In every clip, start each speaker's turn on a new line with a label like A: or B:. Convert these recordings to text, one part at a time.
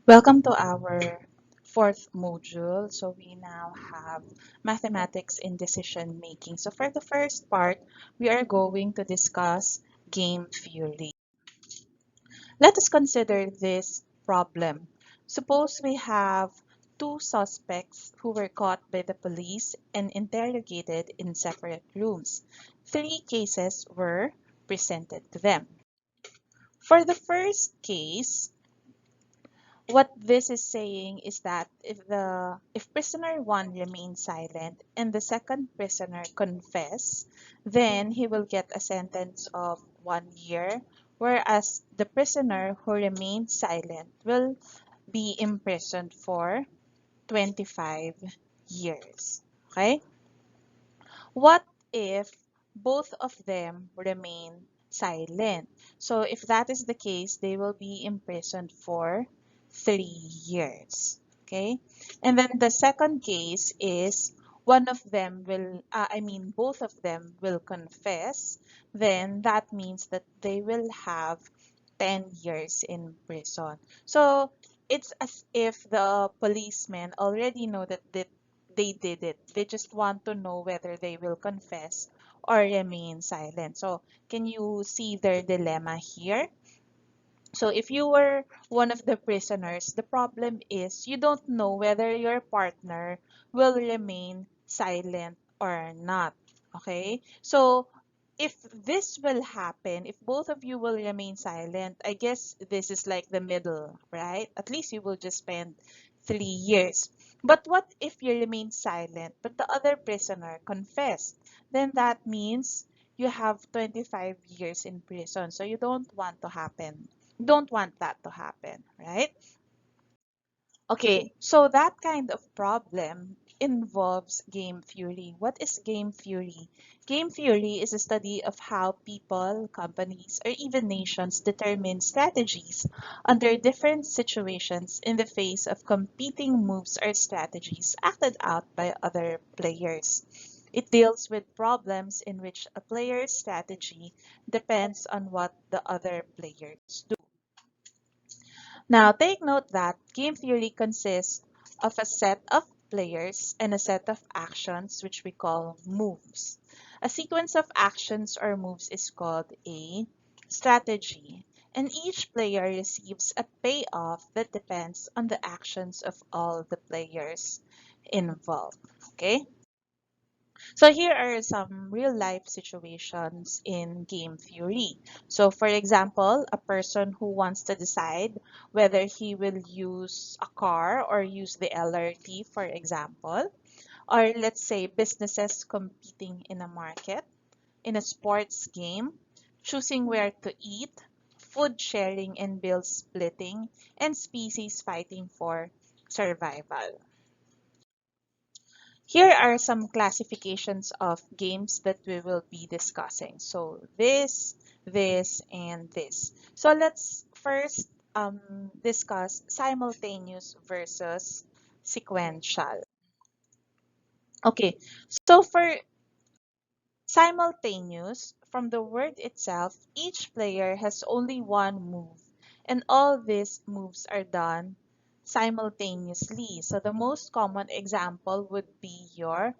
A: Welcome to our fourth module. So we now have mathematics in decision making. So for the first part, we are going to discuss game theory. Let us consider this problem. Suppose we have two suspects who were caught by the police and interrogated in separate rooms. Three cases were presented to them. For the first case, what this is saying is that if prisoner 1 remains silent and the second prisoner confess, then he will get a sentence of 1 year, whereas the prisoner who remains silent will be imprisoned for 25 years. Okay? What if both of them remain silent? So if that is the case, they will be imprisoned for 3 years. Okay? And then the second case is one of them will, both of them will confess. Then that means that they will have 10 years in prison. So it's as if the policemen already know that they did it. They just want to know whether they will confess or remain silent. So can you see their dilemma here? So if you were one of the prisoners, the problem is you don't know whether your partner will remain silent or not. Okay? So if this will happen, if both of you will remain silent, I guess this is like the middle, right? At least you will just spend 3 years. But what if you remain silent, but the other prisoner confessed? Then that means you have 25 years in prison. So you don't want that to happen, right? Okay, so that kind of problem involves game theory. What is game theory? Game theory is a study of how people, companies, or even nations determine strategies under different situations in the face of competing moves or strategies acted out by other players. It deals with problems in which a player's strategy depends on what the other players do. Now, take note that game theory consists of a set of players and a set of actions, which we call moves. A sequence of actions or moves is called a strategy, and each player receives a payoff that depends on the actions of all the players involved. Okay? So here are some real life situations in game theory. So for example, a person who wants to decide whether he will use a car or use the LRT, for example, or let's say businesses competing in a market, in a sports game, choosing where to eat, food sharing and bill splitting, and species fighting for survival. Here are some classifications of games that we will be discussing. So this, and this. So let's first discuss simultaneous versus sequential. Okay, so for simultaneous, from the word itself, each player has only one move, and all these moves are done simultaneously. So the most common example would be your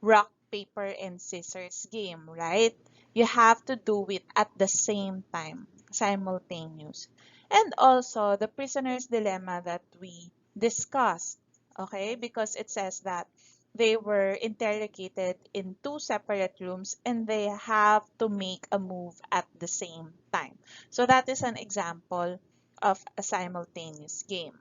A: rock, paper, and scissors game, right? You have to do it at the same time, simultaneous. And also the prisoner's dilemma that we discussed, okay? Because it says that they were interrogated in two separate rooms and they have to make a move at the same time. So that is an example of a simultaneous game.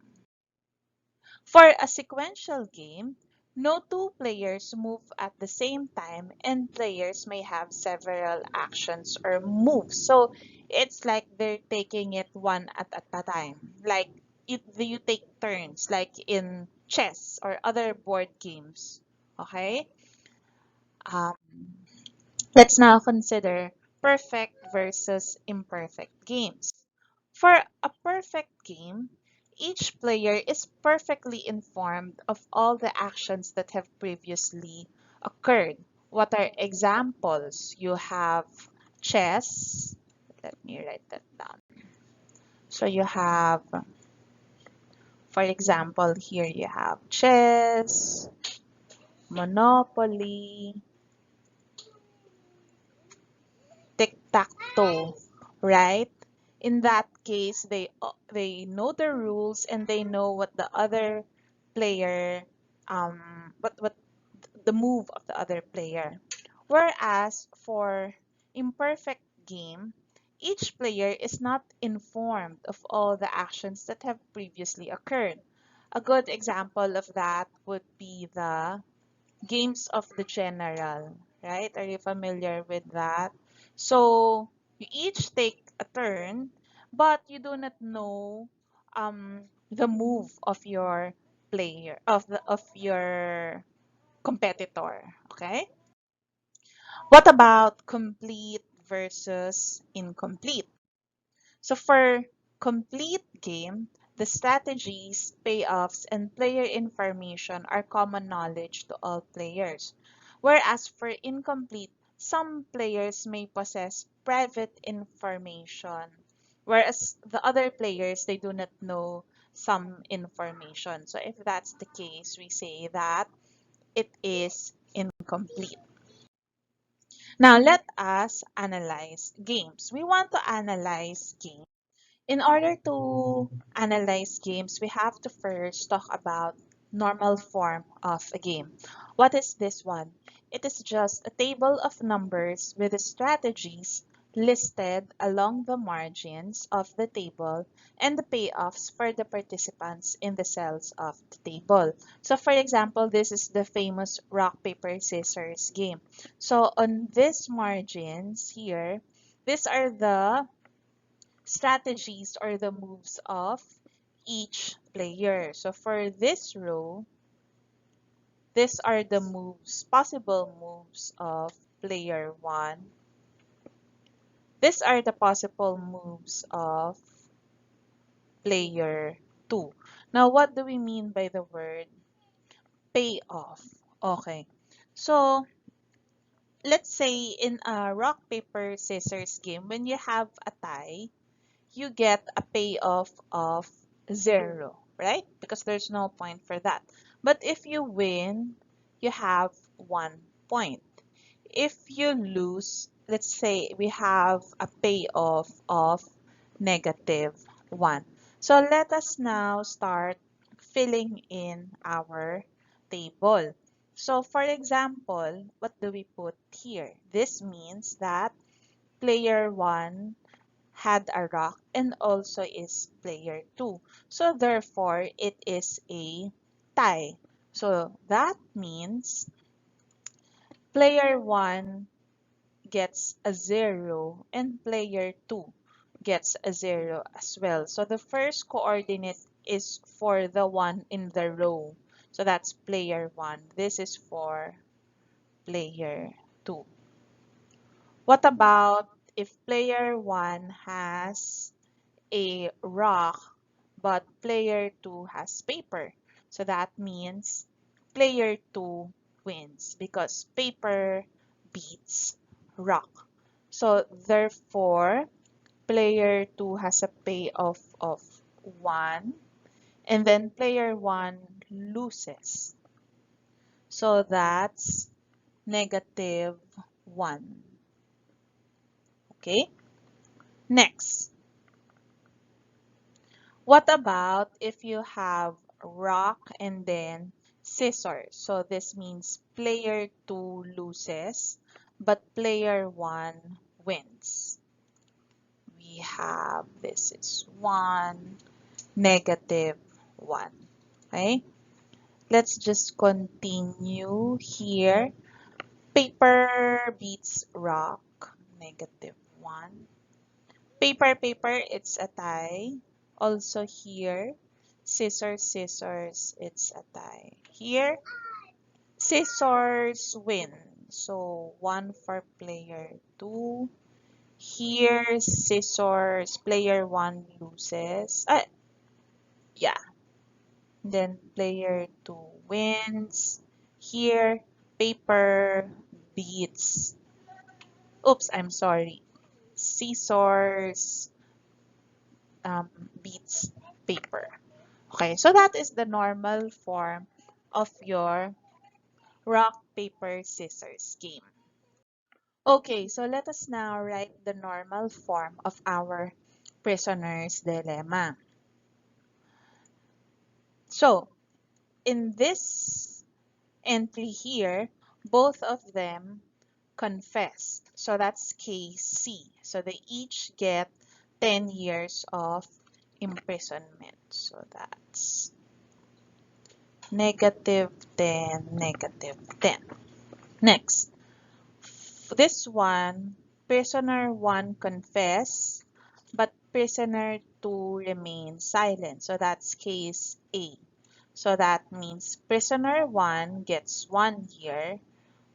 A: For a sequential game, no two players move at the same time and players may have several actions or moves. So it's like they're taking it one at a time. Like you take turns, like in chess or other board games. Okay? Um, let's now consider perfect versus imperfect games. For a perfect game, each player is perfectly informed of all the actions that have previously occurred. What are examples? You have chess. Let me write that down. So you have For example, here you have chess, Monopoly, tic-tac-toe, right? In that case, they know the rules and they know what the other player, what the move of the other player. Whereas for imperfect game, each player is not informed of all the actions that have previously occurred. A good example of that would be the games of the general, right? Are you familiar with that? So you each take a turn, but you do not know the move of your player of your competitor. Okay. What about complete versus incomplete? So for complete game, the strategies, payoffs, and player information are common knowledge to all players. Whereas for incomplete, some players may possess private information, whereas the other players, they do not know some information. So if that's the case, we say that it is incomplete. Now let us analyze games. We want to analyze games. In order to analyze games, we have to first talk about normal form of a game. What is this one? It is just a table of numbers with the strategies listed along the margins of the table and the payoffs for the participants in the cells of the table. So for example, this is the famous rock, paper, scissors game. So on these margins here, these are the strategies or the moves of each player. So for this row, these are the moves, possible moves of player 1. These are the possible moves of player 2. Now, what do we mean by the word payoff? Okay. So, let's say in a rock, paper, scissors game, when you have a tie, you get a payoff of 0, right? Because there's no point for that. But if you win, you have 1 point. If you lose, let's say we have a payoff of -1. So let us now start filling in our table. So for example, what do we put here? This means that player 1 had a rock and also is player 2. So therefore, it is a tie. So that means player 1 gets a 0 and player 2 gets a 0 as well. So the first coordinate is for the one in the row. So that's player 1. This is for player 2. What about if player 1 has a rock, but player 2 has paper? So that means player 2 wins because paper beats rock. So therefore, player 2 has a payoff of 1, and then player 1 loses. So that's -1. Okay? Next. What about if you have rock and then scissors? So this means player 2 loses, but player 1 wins. We have this is 1, -1. Okay? Let's just continue here. Paper beats rock, -1. Paper, paper, it's a tie. Also here, scissors, scissors, it's a tie. Here, scissors win. So 1 for player 2. Here, scissors, player 1 loses. Yeah. Then player 2 wins. Here, paper beats. Oops, I'm sorry. Scissors beats paper. Okay, so that is the normal form of your rock, paper, scissors game. Okay, so let us now write the normal form of our prisoner's dilemma. So, in this entry here, both of them confessed. So that's case C. So they each get 10 years of imprisonment. So that's -10, -10. Next, this one, prisoner 1 confess, but prisoner 2 remains silent. So that's case A. So that means prisoner 1 gets 1 year,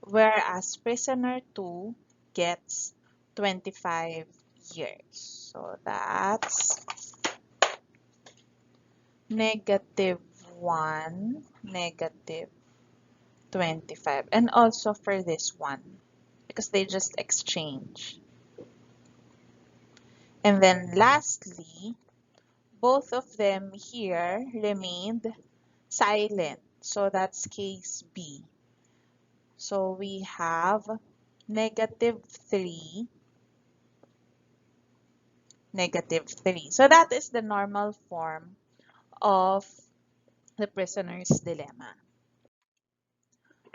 A: whereas prisoner 2 gets 25 years. So that's -1, -25. And also for this one, because they just exchange. And then lastly, both of them here remained silent. So that's case B. So we have -3, -3. So that is the normal form of the prisoner's dilemma.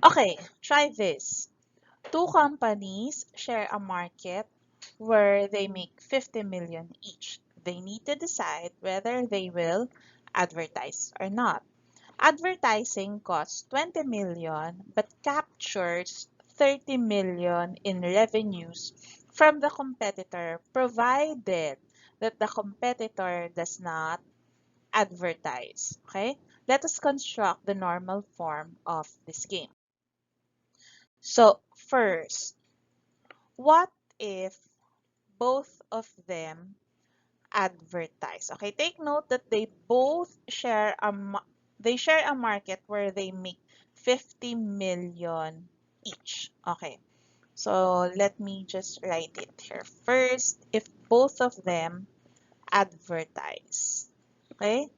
A: Okay, try this. Two companies share a market where they make 50 million each. They need to decide whether they will advertise or not. Advertising costs 20 million but captures 30 million in revenues from the competitor provided that the competitor does not advertise. Okay? Let us construct the normal form of this game. So first, what if both of them advertise? Okay, take note that they both share they share a market where they make 50 million each. Okay, so let me just write it here. First, if both of them advertise, okay,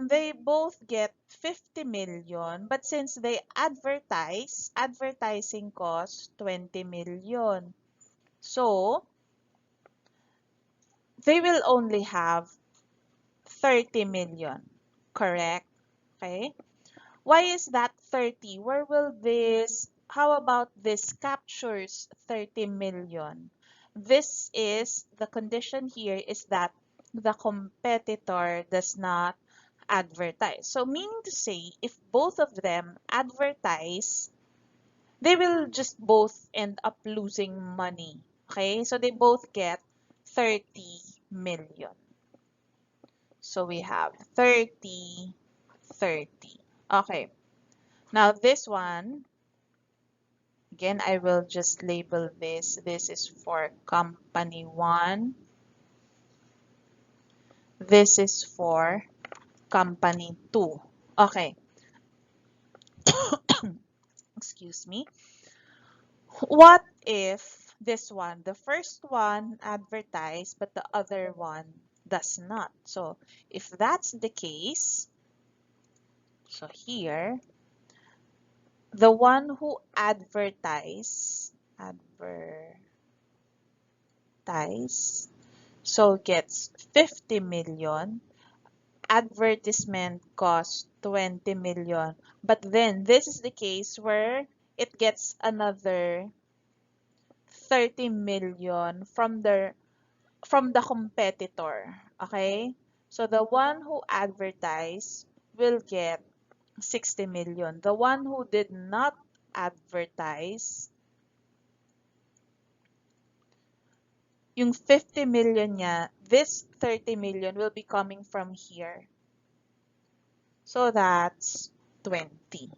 A: they both get 50 million, but since they advertise, advertising costs 20 million. So, they will only have 30 million, correct? Okay. Why is that 30? Where will this, how about this captures 30 million? This is, the condition here is that the competitor does not advertise. So meaning to say, if both of them advertise, they will just both end up losing money. Okay, so they both get 30 million. So we have 30, 30. Okay, now this one, again, I will just label this. This is for company 1. This is for company 2. Okay, excuse me. What if this one, the first one advertised, but the other one does not? So if that's the case, so here, the one who advertise, so gets 50 million, advertisement costs 20 million, but then this is the case where it gets another 30 million from the competitor. Okay? So the one who advertised will get 60 million. The one who did not advertise, yung 50 million niya, this 30 million will be coming from here. So that's 20.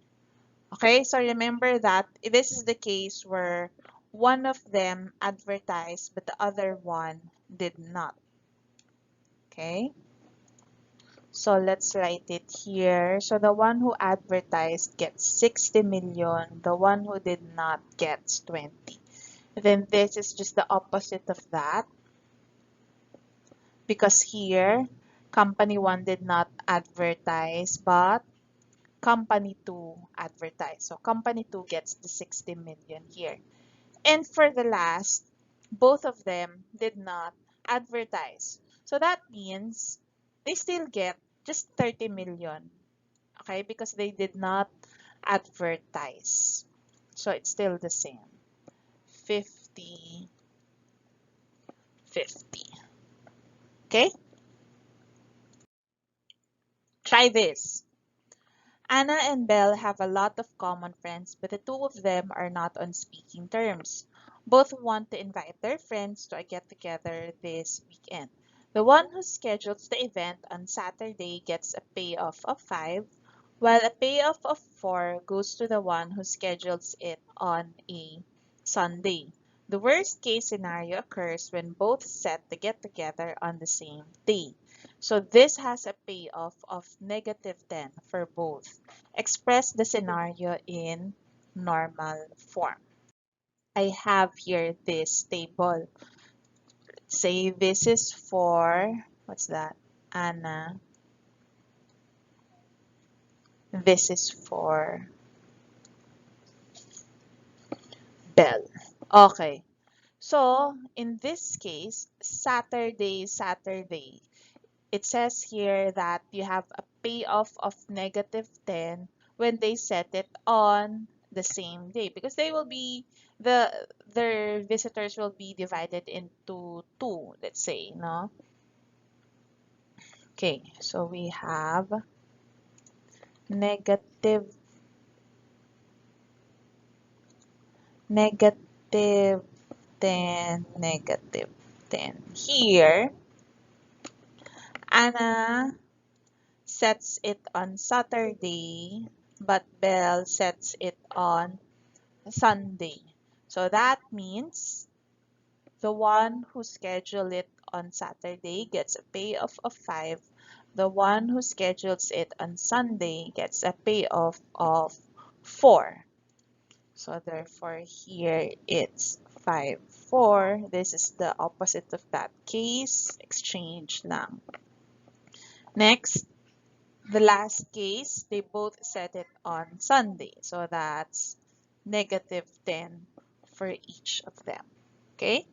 A: Okay, so remember that this is the case where one of them advertised but the other one did not. Okay, so let's write it here. So the one who advertised gets 60 million, the one who did not gets 20. Then this is just the opposite of that, because here Company 1 did not advertise, but company 2 advertised. So company 2 gets the 60 million here. And for the last, both of them did not advertise. So that means they still get just 30 million, okay, because they did not advertise. So it's still the same. 50, 50. Okay? Try this. Anna and Belle have a lot of common friends, but the two of them are not on speaking terms. Both want to invite their friends to a get-together this weekend. The one who schedules the event on Saturday gets a payoff of 5, while a payoff of 4 goes to the one who schedules it on a Sunday. The worst case scenario occurs when both set to get together on the same day. So this has a payoff of -10 for both. Express the scenario in normal form. I have here this table. Let's say this is for, what's that? Anna. This is for Belle. Okay. So in this case, Saturday. It says here that you have a payoff of -10 when they set it on the same day because they will be their visitors will be divided into two, let's say, no? Okay, so we have negative negative 10 -10. Here, Anna sets it on Saturday, but Belle sets it on Sunday. So that means the one who scheduled it on Saturday gets a payoff of 5. The one who schedules it on Sunday gets a payoff of 4. So therefore here it's 5, 4. This is the opposite of that case. Exchange lang. Next, the last case, they both set it on Sunday. So that's -10 for each of them. Okay?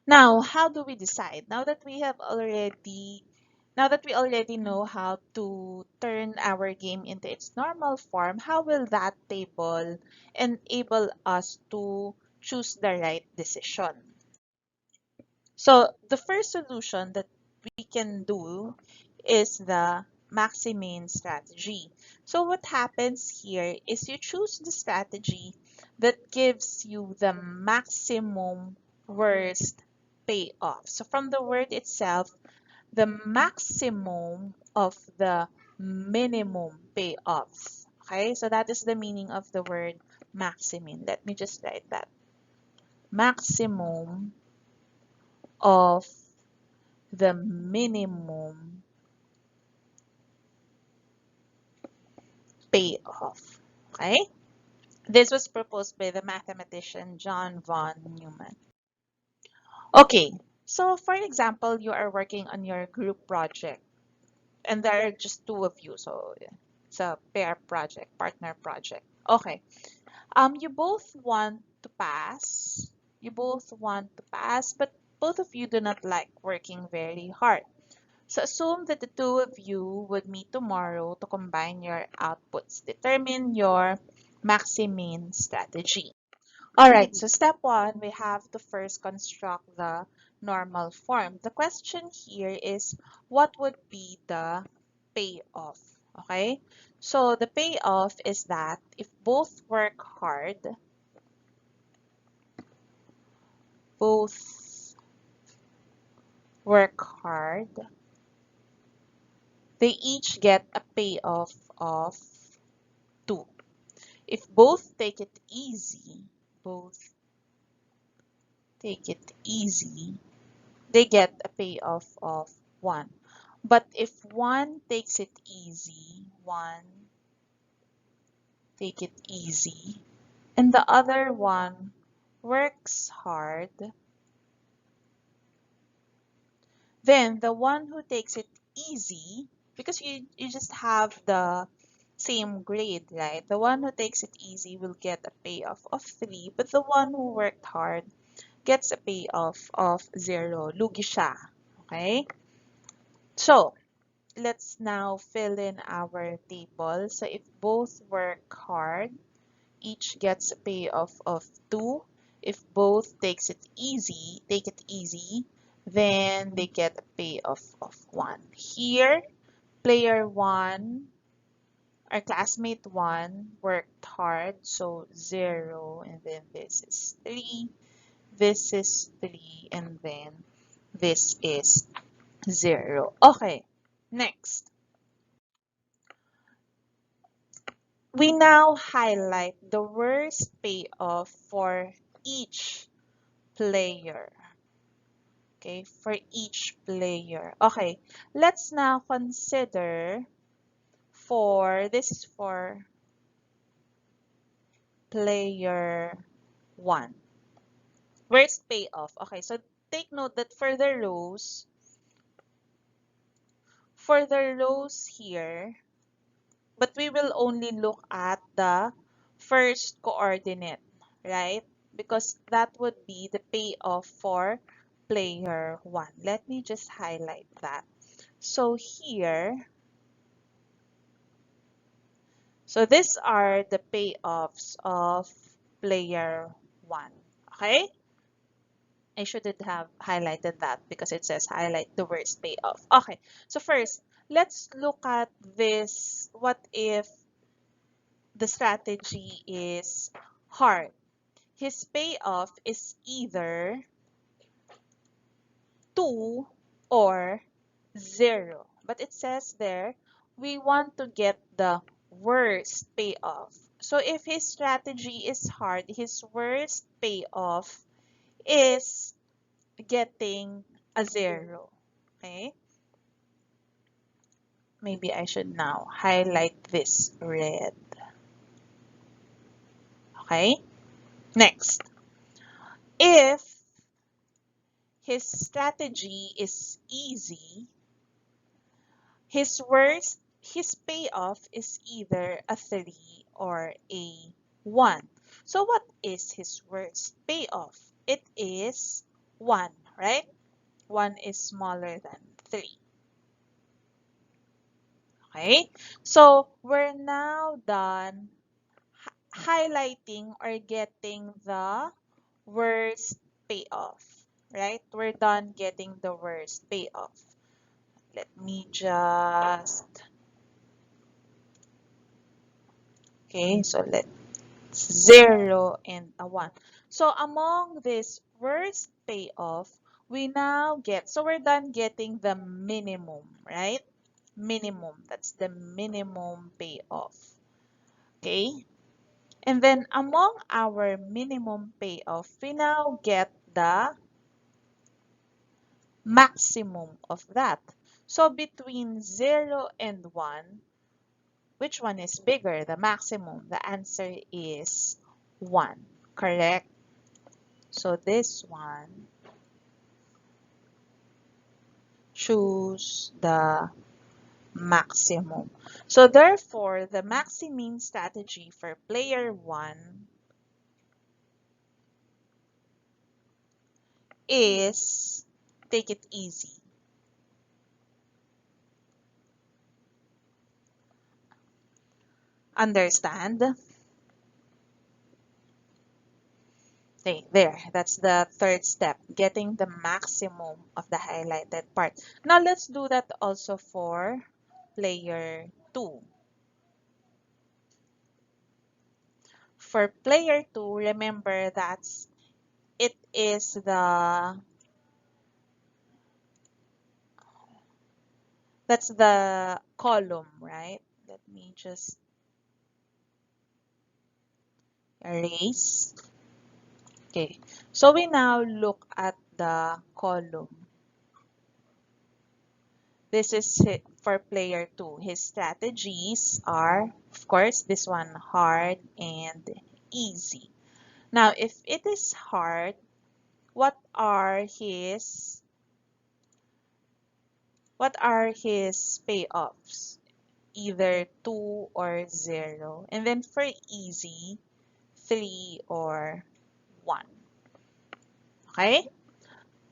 A: Now, how do we decide? Now that we already know how to turn our game into its normal form, how will that table enable us to choose the right decision? So the first solution that we can do is the Maximin strategy. So what happens here is you choose the strategy that gives you the maximum worst payoff. So from the word itself, the maximum of the minimum payoff. Okay, so that is the meaning of the word Maximin. Let me just write that. Maximum of the minimum payoff. Okay? This was proposed by the mathematician John von Neumann. Okay, so for example, you are working on your group project and there are just two of you. So it's a pair project, partner project. Okay. You both want to pass. You both want to pass, but both of you do not like working very hard. So assume that the two of you would meet tomorrow to combine your outputs. Determine your Maximin strategy. All right, so step one, we have to first construct the normal form. The question here is, what would be the payoff? Okay, so the payoff is that if both work hard, they each get a payoff of 2. If both take it easy, they get a payoff of 1. But if one take it easy, and the other one works hard, Then the one who takes it easy, because you just have the same grade, right? The one who takes it easy will get a payoff of 3, but the one who worked hard gets a payoff of 0. Lugi siya. Okay? So, let's now fill in our table. So, if both work hard, each gets a payoff of 2. If both take it easy, then they get a payoff of 1. Here, player 1 or classmate 1 worked hard, so 0, and then this is 3, this is 3, and then this is 0. Okay, next. We now highlight the worst payoff for each player. Okay, for each player. Okay, let's now consider this is for player 1. Worst payoff. Okay, so take note that for the rows here, but we will only look at the first coordinate, right? Because that would be the payoff for player 1. Let me just highlight that. So here, so these are the payoffs of player 1. Okay? I shouldn't have highlighted that because it says highlight the worst payoff. Okay, so first, let's look at this. What if the strategy is hard? His payoff is either 2 or 0. But it says there, we want to get the worst payoff. So if his strategy is hard, his worst payoff is getting a 0. Okay? Maybe I should now highlight this red. Okay? Next. If his strategy is easy, his payoff is either a 3 or a 1. So what is his worst payoff? It is 1, right? 1 is smaller than 3. Okay? So we're now done highlighting or getting the worst payoff, right? We're done getting the worst payoff. Let me just, okay, so let's 0 and a 1. So among this worst payoff, we now get, so we're done getting the minimum, right? Minimum, that's the minimum payoff. Okay? And then among our minimum payoff, we now get the maximum of that. So between 0 and 1, which one is bigger, the maximum? The answer is 1, correct? So this one, choose the maximum. So therefore, the Maximin strategy for player 1 is take it easy. Understand? Okay, there. That's the third step, getting the maximum of the highlighted part. Now let's do that also for player 2. For player 2, remember it is that's the column, right? Let me just erase. Okay, so we now look at the column. This is it for player 2. His strategies are, of course, this one hard and easy. Now, if it is hard, what are his what are his payoffs? Either 2 or 0. And then for easy, 3 or 1. Okay?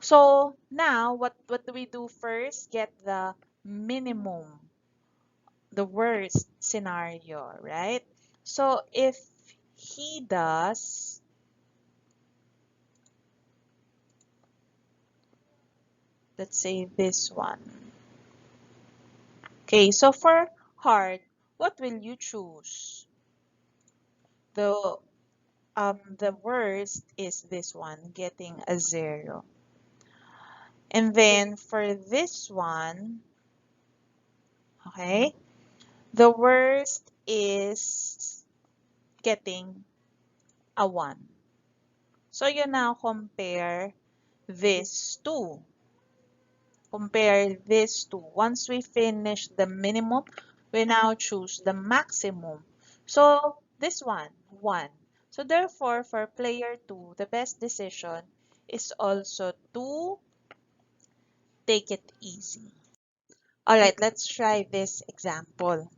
A: So now, what do we do first? Get the minimum, the worst scenario, right? So if he does, let's say this one. Okay, so for hard, what will you choose? The worst is this one, getting a 0. And then for this one, okay, the worst is getting a 1. So you now compare these two. Compare these two. Once we finish the minimum, we now choose the maximum. So this one, 1. So therefore, for player 2, the best decision is also to take it easy. Alright, let's try this example.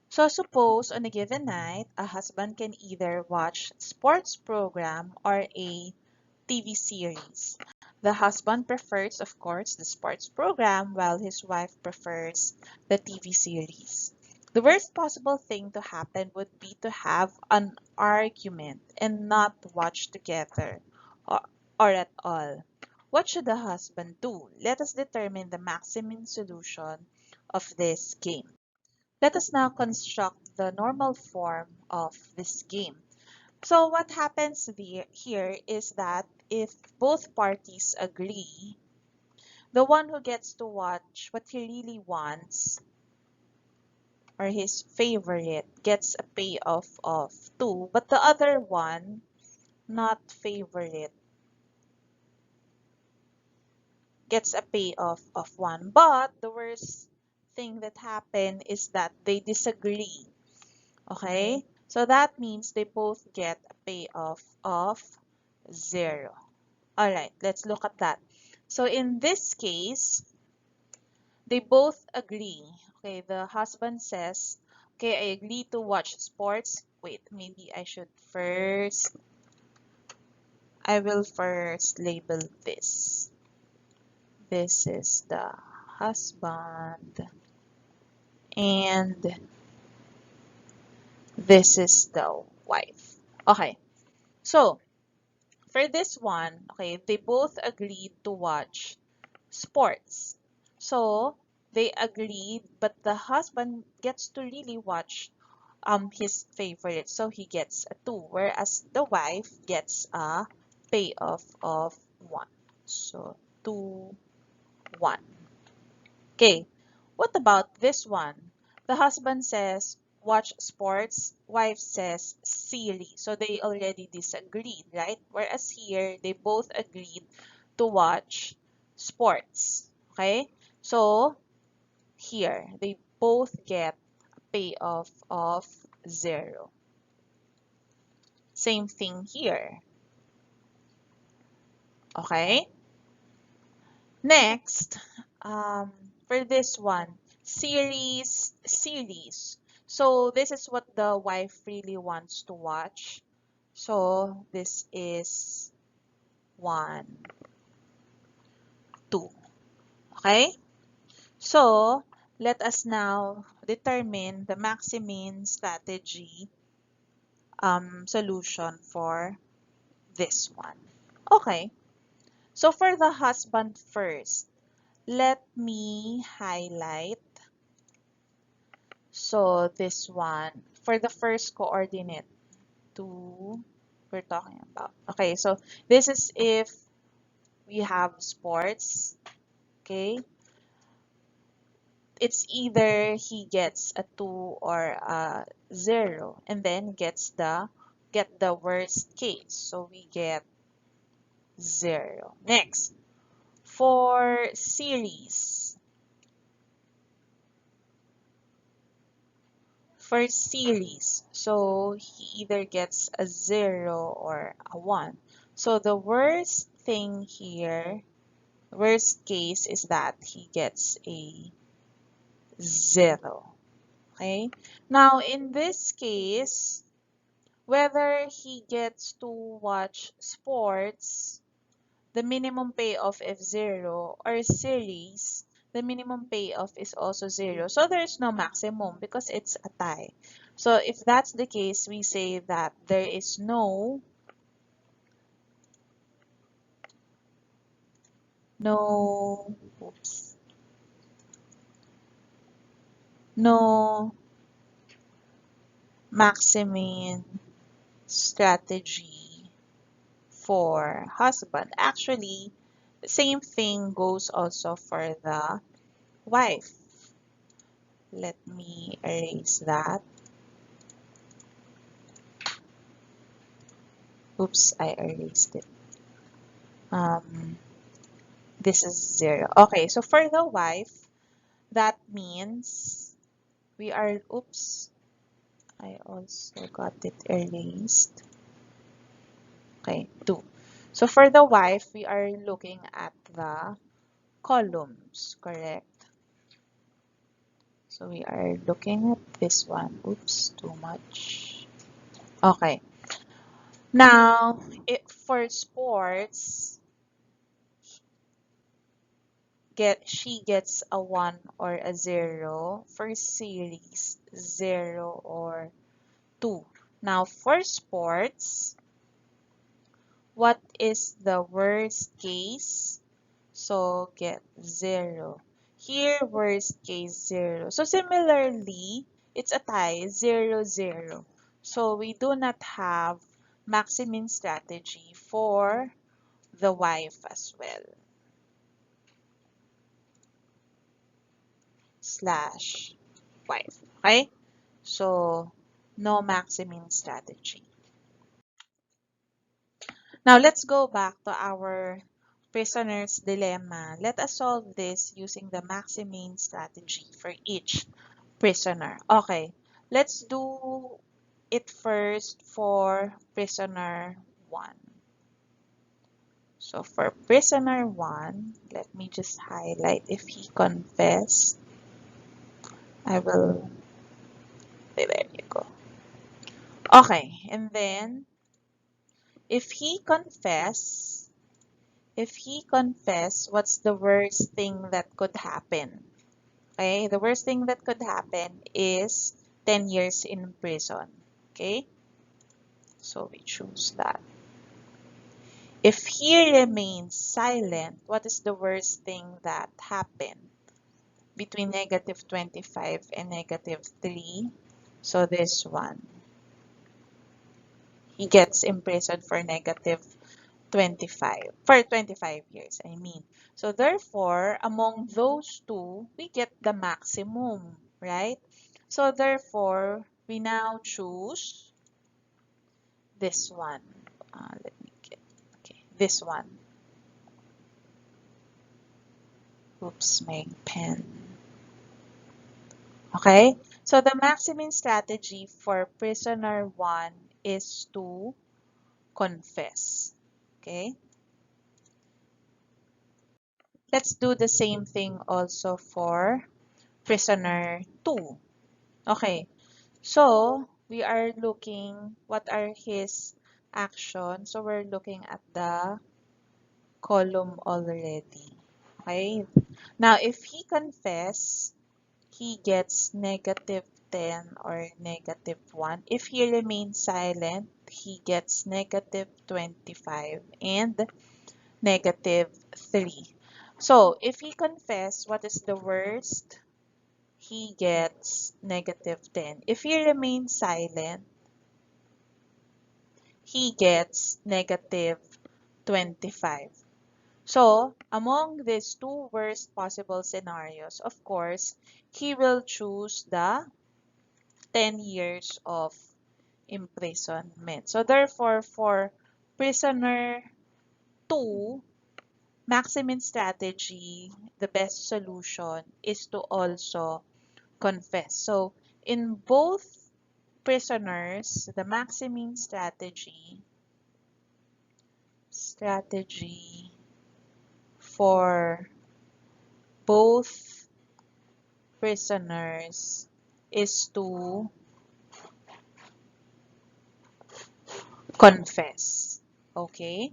A: So suppose on a given night, a husband can either watch sports program or a TV series. The husband prefers, of course, the sports program while his wife prefers the TV series. The worst possible thing to happen would be to have an argument and not watch together or, or at all. What should the husband do? Let us determine the maximum solution of this game. Let us now construct the normal form of this game. So what happens here is that if both parties agree, the one who gets to watch what he really wants or his favorite gets a payoff of 2, but the other one, not favorite, gets a payoff of 1. But the worst thing that happened is that they disagree. Okay? So that means they both get a payoff of 0. Alright, let's look at that. So in this case, they both agree. Okay, the husband says, okay, I agree to watch sports. Wait, maybe I will first label this. This is the husband. And this is the wife. Okay, so for this one, okay, they both agreed to watch sports. So they agreed, but the husband gets to really watch his favorite, so he gets a 2, whereas the wife gets a payoff of 1. So 2, 1. Okay, what about this one? The husband says watch sports, wife says series. So they already disagreed, right? Whereas here, they both agreed to watch sports. Okay? So here, they both get a payoff of 0. Same thing here. Okay? Next, for this one, series. So this is what the wife really wants to watch. So this is 1, 2. Okay? So let us now determine the Maximin strategy solution for this one. Okay. So for the husband first, let me highlight. So this one, for the first coordinate, 2, we're talking about. Okay, so this is if we have sports, okay? It's either he gets a 2 or a 0, and then get the worst case. So we get 0. Next, for series. For series, so he either gets a 0 or a 1. So the worst thing here Worst case is that he gets a 0. Okay? Now, in this case, whether he gets to watch sports, the minimum payoff is 0, or series, the minimum payoff is also 0. So there's no maximum because it's a tie. So if that's the case, we say that there is no, oops, no Maximin strategy for husband. Actually, the same thing goes also for the wife. Let me erase that. Oops, I erased it. This is 0. Okay, so for the wife, that means we are, oops, I also got it erased. Okay, 2. So for the wife, we are looking at the columns, correct? So we are looking at this one. Oops, too much. Okay. Now, for sports, she gets a 1 or a 0. For series, 0 or 2. Now, for sports, what is the worst case? So, get 0. Here, worst case, 0. So, similarly, it's a tie, 0, 0. So, we do not have Maximin strategy for the wife as well. Slash wife. Okay? So, no Maximin strategy. Now, let's go back to our prisoner's dilemma. Let us solve this using the Maximin strategy for each prisoner. Okay, let's do it first for prisoner 1. So, for prisoner 1, let me just highlight if he confessed. I will, there you go. Okay, and then if he confess, what's the worst thing that could happen? Okay, the worst thing that could happen is 10 years in prison. Okay, so we choose that. If he remains silent, what is the worst thing that happened between negative 25 and negative 3? So this one. He gets imprisoned for negative 25, for 25 years, I mean. So therefore, among those two, we get the maximum, right? So therefore, we now choose this one. Let me get, okay, this one. Oops, my pen. Okay, so the Maximin strategy for prisoner 1 is to confess. Okay, let's do the same thing also for prisoner 2. Okay, so we are looking what are his actions. So we're looking at the column already. Okay, now if he confess, he gets negative 10 or negative 1. If he remains silent, he gets negative 25 and negative 3. So if he confess, what is the worst? He gets negative 10. If he remains silent, he gets negative 25. So, among these two worst possible scenarios, of course, he will choose the 10 years of imprisonment. So, therefore, for prisoner 2, Maximin strategy, the best solution is to also confess. So, in both prisoners, the Maximin strategy for both prisoners is to confess. Okay?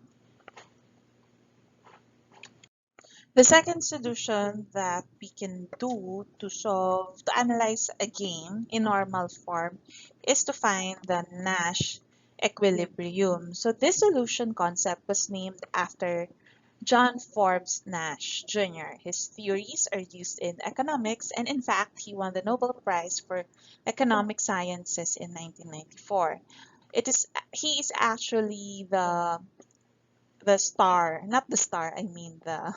A: The second solution that we can do to analyze a game in normal form is to find the Nash Equilibrium. So this solution concept was named after John Forbes Nash Jr. His theories are used in economics, and in fact, he won the Nobel Prize for Economic Sciences in 1994. He is actually the star, not the star, I mean the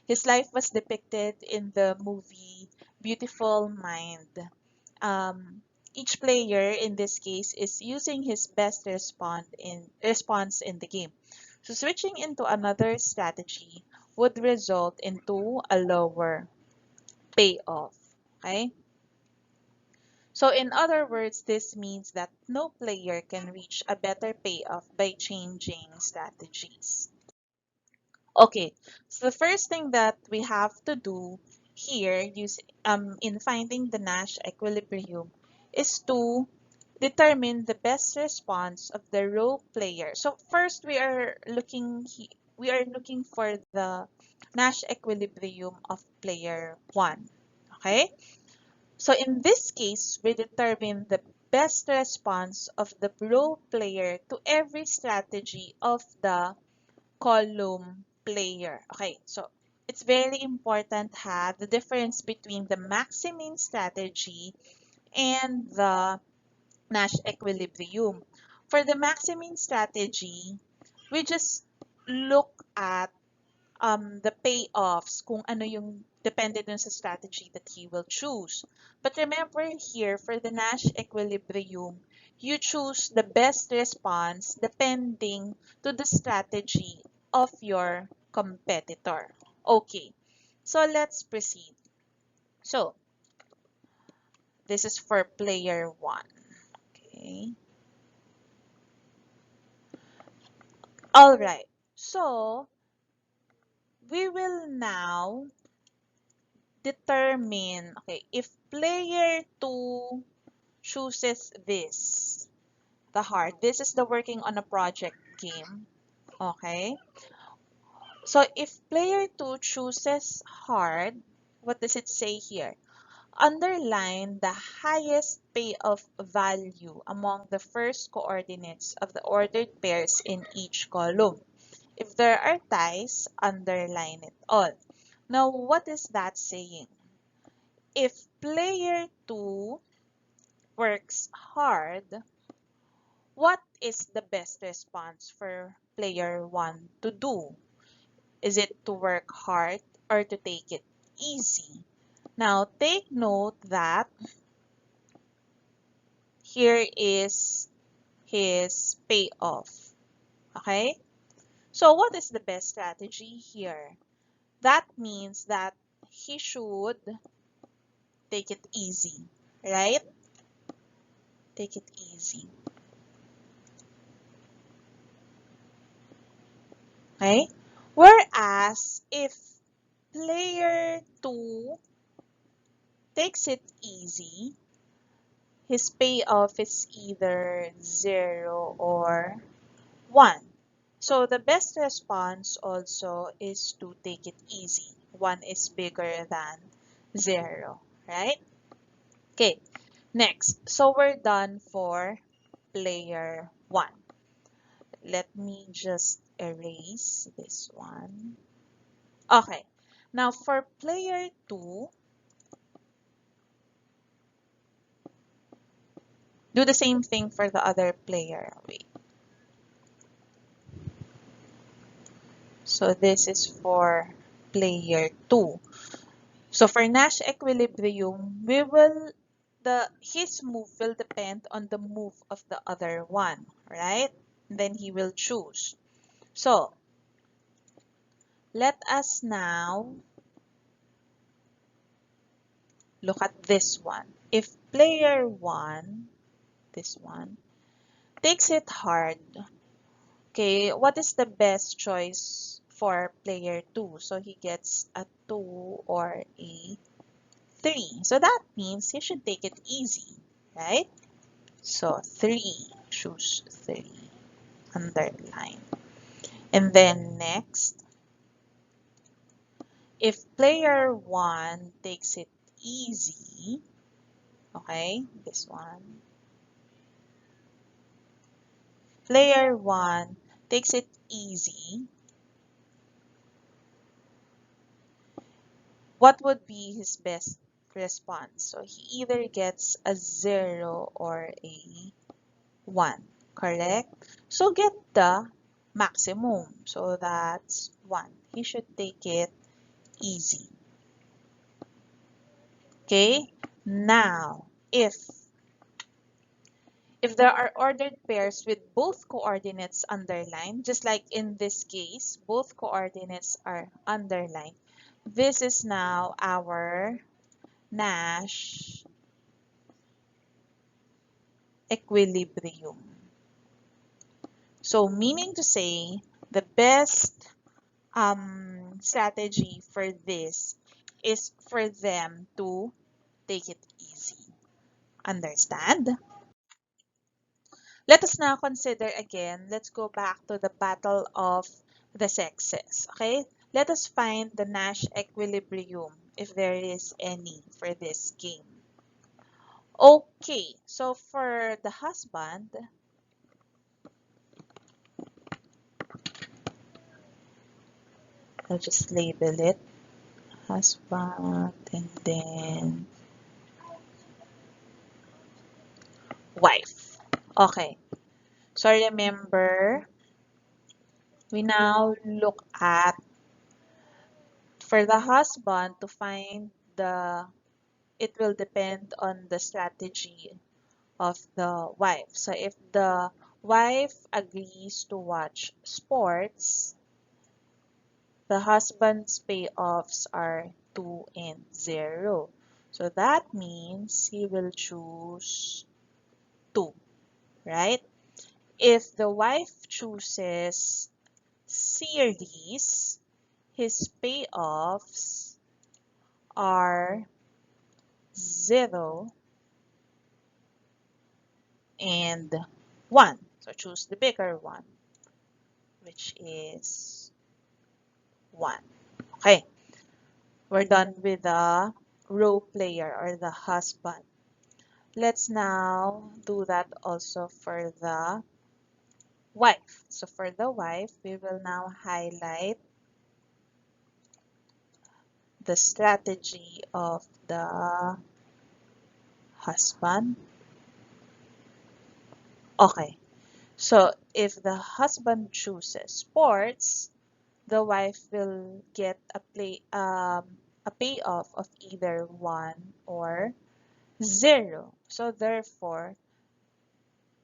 A: his life was depicted in the movie Beautiful Mind. Um, each player in this case is using his best response in the game. So switching into another strategy would result into a lower payoff. Okay? So in other words, this means that no player can reach a better payoff by changing strategies. Okay, so the first thing that we have to do here in finding the Nash equilibrium is to determine the best response of the role player. So first we are looking for the Nash equilibrium of player 1. Okay? So in this case, we determine the best response of the role player to every strategy of the column player. Okay, so it's very important have the difference between the Maximin strategy and the Nash equilibrium. For the Maximin strategy, we just look at the payoffs kung ano yung depende dun sa strategy that he will choose. But remember here, for the Nash equilibrium, you choose the best response depending to the strategy of your competitor. Okay, so let's proceed. So, this is for player 1. Okay. All right. So, we will now determine, okay, if player 2 chooses this, the hard. This is the working on a project game. Okay. So if player 2 chooses hard, what does it say here? Underline the highest payoff value among the first coordinates of the ordered pairs in each column. If there are ties, underline it all. Now, what is that saying? If player 2 works hard, what is the best response for player 1 to do? Is it to work hard or to take it easy? Now, take note that here is his payoff. Okay? So, what is the best strategy here? That means that he should take it easy, right? Take it easy. Okay? Whereas, if player 2 takes it easy, his payoff is either 0 or 1. So the best response also is to take it easy. 1 is bigger than 0, right? Okay, next. So we're done for player 1. Let me just erase this one. Okay, now for player 2, do the same thing for the other player. Wait. So this is for player 2. So for Nash equilibrium, his move will depend on the move of the other one, right? Then he will choose. So let us now look at this one. If player 1, this one, takes it hard, okay, what is the best choice for player 2. So he gets a 2 or a 3. So that means he should take it easy, right? So 3, choose 3, underline. And then next, if player 1 takes it easy, okay, this one, player 1 takes it easy, what would be his best response? So he either gets a 0 or a 1, correct? So get the maximum. So that's 1. He should take it easy. Okay? Now, if there are ordered pairs with both coordinates underlined, just like in this case, both coordinates are underlined, this is now our Nash equilibrium. So meaning to say, the best strategy for this is for them to take it easy. Understand? Let us now consider again, let's go back to the battle of the sexes, okay? Let us find the Nash equilibrium, if there is any, for this game. Okay, so for the husband, I'll just label it husband and then wife. Okay, so remember, we now look at, for the husband to find it will depend on the strategy of the wife. So if the wife agrees to watch sports, the husband's payoffs are 2 and 0. So that means he will choose 2, right? If the wife chooses series, his payoffs are 0 and 1. So choose the bigger one, which is 1. Okay, we're done with the role player or the husband. Let's now do that also for the wife. So for the wife, we will now highlight the strategy of the husband. Okay, so if the husband chooses sports, the wife will get a payoff of either 1 or 0. So therefore,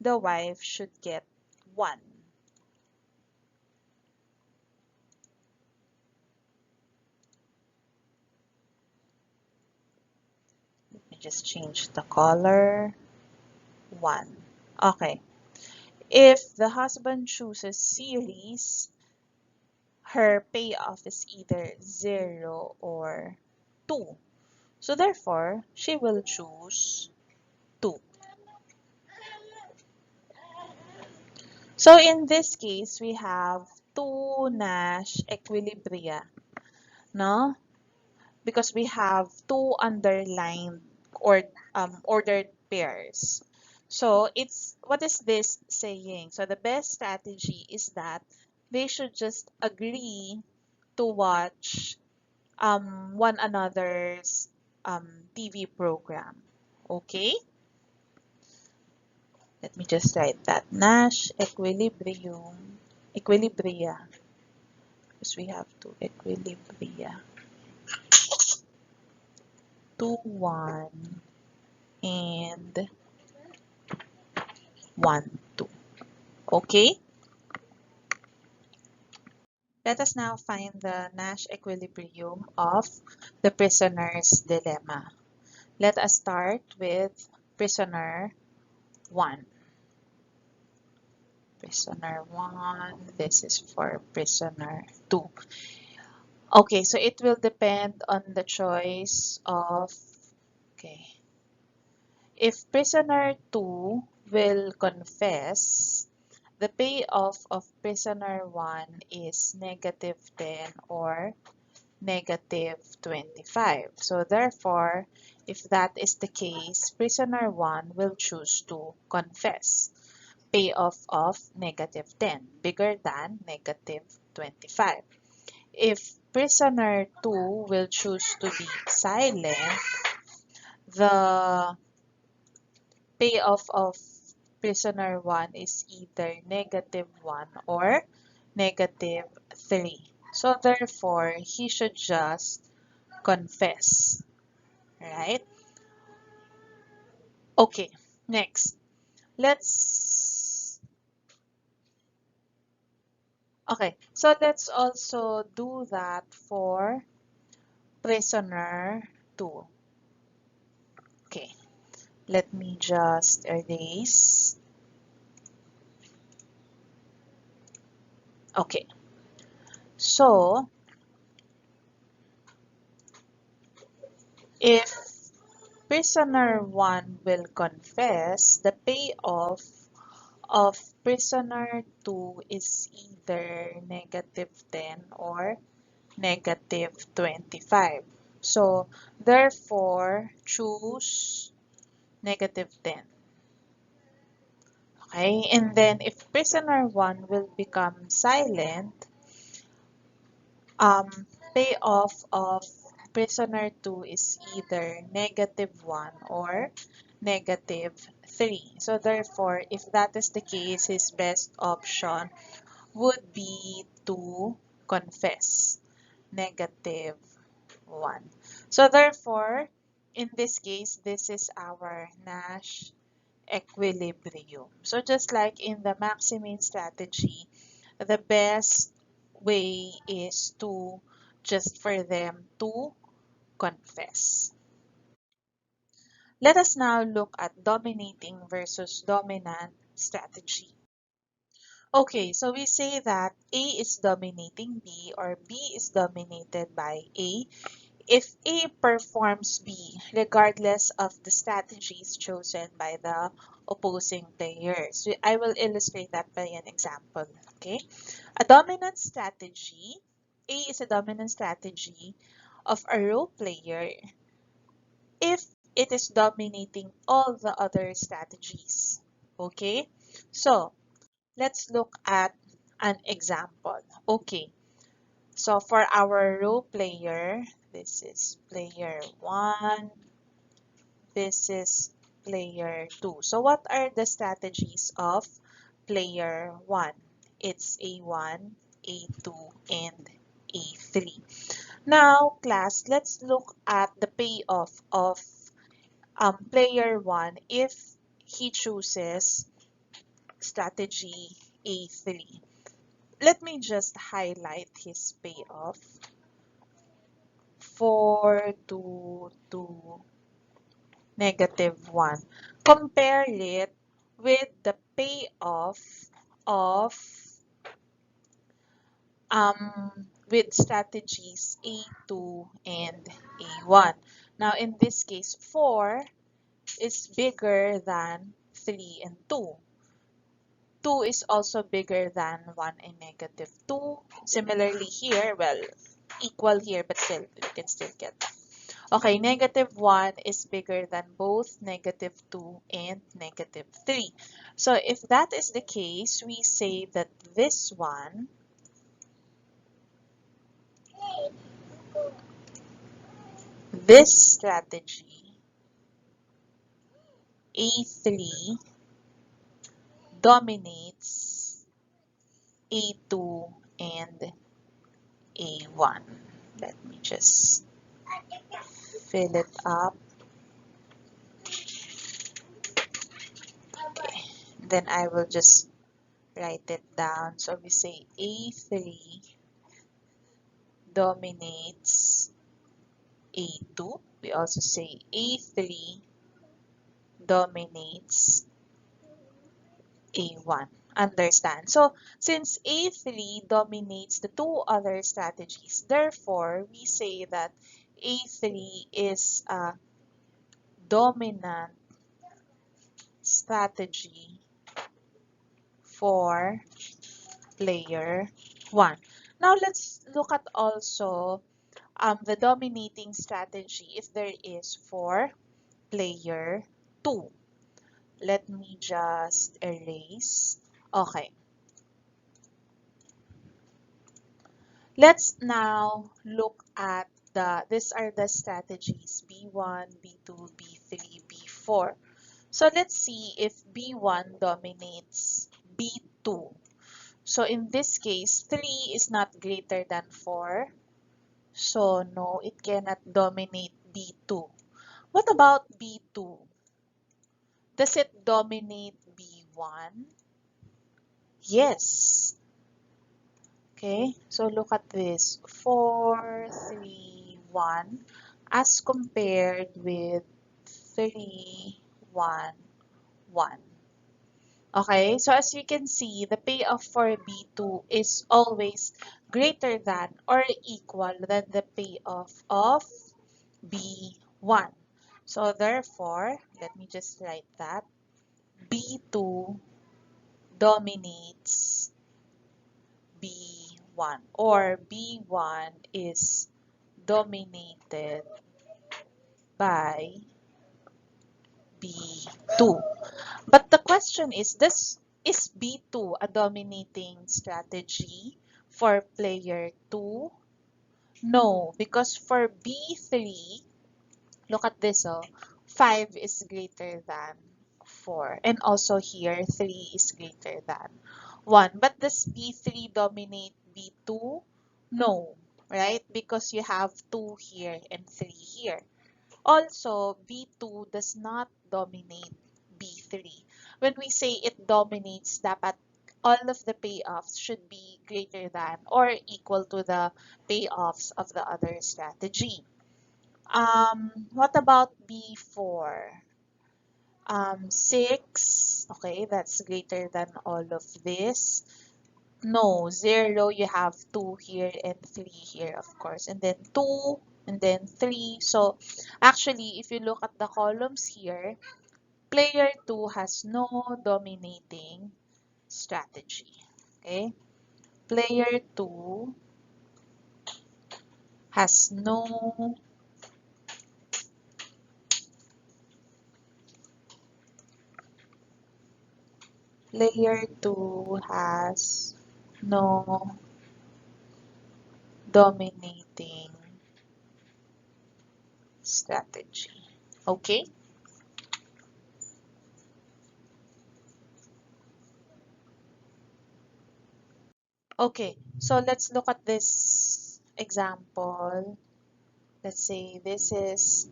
A: the wife should get 1. Let me just change the color. 1. Okay. If the husband chooses series, her payoff is either 0 or 2. So therefore, she will choose 2. So in this case, we have 2 Nash equilibria, no? Because we have 2 underlined or ordered pairs. So what is this saying? So the best strategy is that they should just agree to watch one another's TV program. Okay? Let me just write that. Nash equilibrium, equilibria, because we have two equilibria. 2, 1, and 1, 2. Okay? Let us now find the Nash equilibrium of the prisoner's dilemma. Let us start with prisoner 1. prisoner 1, this is for prisoner 2. Okay, so it will depend on the choice of, okay, if prisoner 2 will confess, the payoff of prisoner 1 is -10 or -25. So therefore, if that is the case, prisoner 1 will choose to confess. Payoff of -10, bigger than -25. If prisoner 2 will choose to be silent, the payoff of prisoner 1 is either -1 or -3. So therefore, he should just confess, right? Okay, next. Let's, okay, so let's also do that for prisoner 2. Okay, let me just erase. Okay, so if prisoner 1 will confess, the payoff of prisoner 2 is either -10 or -25. So therefore, choose -10. Okay, and then if prisoner 1 will become silent, um, payoff of prisoner 2 is either -1 or -3. So therefore, if that is the case, his best option would be to confess, -1. So therefore, in this case, this is our Nash equilibrium. So just like in the Maximin strategy, the best way is to just for them to confess. Let us now look at dominating versus dominant strategy. Okay, so we say that A is dominating B or B is dominated by A if A performs B regardless of the strategies chosen by the opposing players. I will illustrate that by an example. Okay, a dominant strategy, A is a dominant strategy of a role player if it is dominating all the other strategies. Okay, so let's look at an example. Okay, so for our role player, this is player 1, this is player 2. So what are the strategies of player 1? It's A1, A2, and A3. Now, class, let's look at the payoff of player 1 if he chooses strategy A3. Let me just highlight his payoff. 4 to -1. Compare it with the payoff of with strategies A2 and A1. Now in this case, 4 is bigger than 3 and 2. 2 is also bigger than 1 and -2. Similarly here, well, equal here, but still, we can still get that. Okay, -1 is bigger than both -2 and -3. So if that is the case, we say that this strategy, A3, dominates A2 and A1. Let me just fill it up. Okay, then I will just write it down. So we say A3 dominates A2. We also say A3 dominates A1. understand. So since A3 dominates the two other strategies, therefore we say that A3 is a dominant strategy for player 1. Now let's look at also the dominating strategy if there is for player 2. Let me just erase. Okay. Let's now look at these are the strategies B1, B2, B3, B4. So let's see if B1 dominates B2. So in this case, 3 is not greater than 4. So no, it cannot dominate B2. What about B2? Does it dominate B1? Yes. Okay, so look at this. 4, 3, 1 as compared with 3, 1, 1. Okay, so as you can see, the payoff for B2 is always greater than or equal than the payoff of B1. So therefore, let me just write that. B2 dominates B1 or B1 is dominated by B2. But the question is B2 a dominating strategy for player 2? No, because for B3, look at this, 5 is greater than 4. And also here, 3 is greater than 1. But does B3 dominate B2? No, right? Because you have 2 here and 3 here. Also, B2 does not dominate B3. When we say it dominates, dapat all of the payoffs should be greater than or equal to the payoffs of the other strategy. What about B4? 6, okay, that's greater than all of this. No, 0, you have 2 here and 3 here, of course, and then 2, and then 3. So actually, if you look at the columns here, player 2 has no dominating strategy. Okay? Player 2 has no player 2 has no dominating strategy. Okay? Okay, so let's look at this example. Let's say this is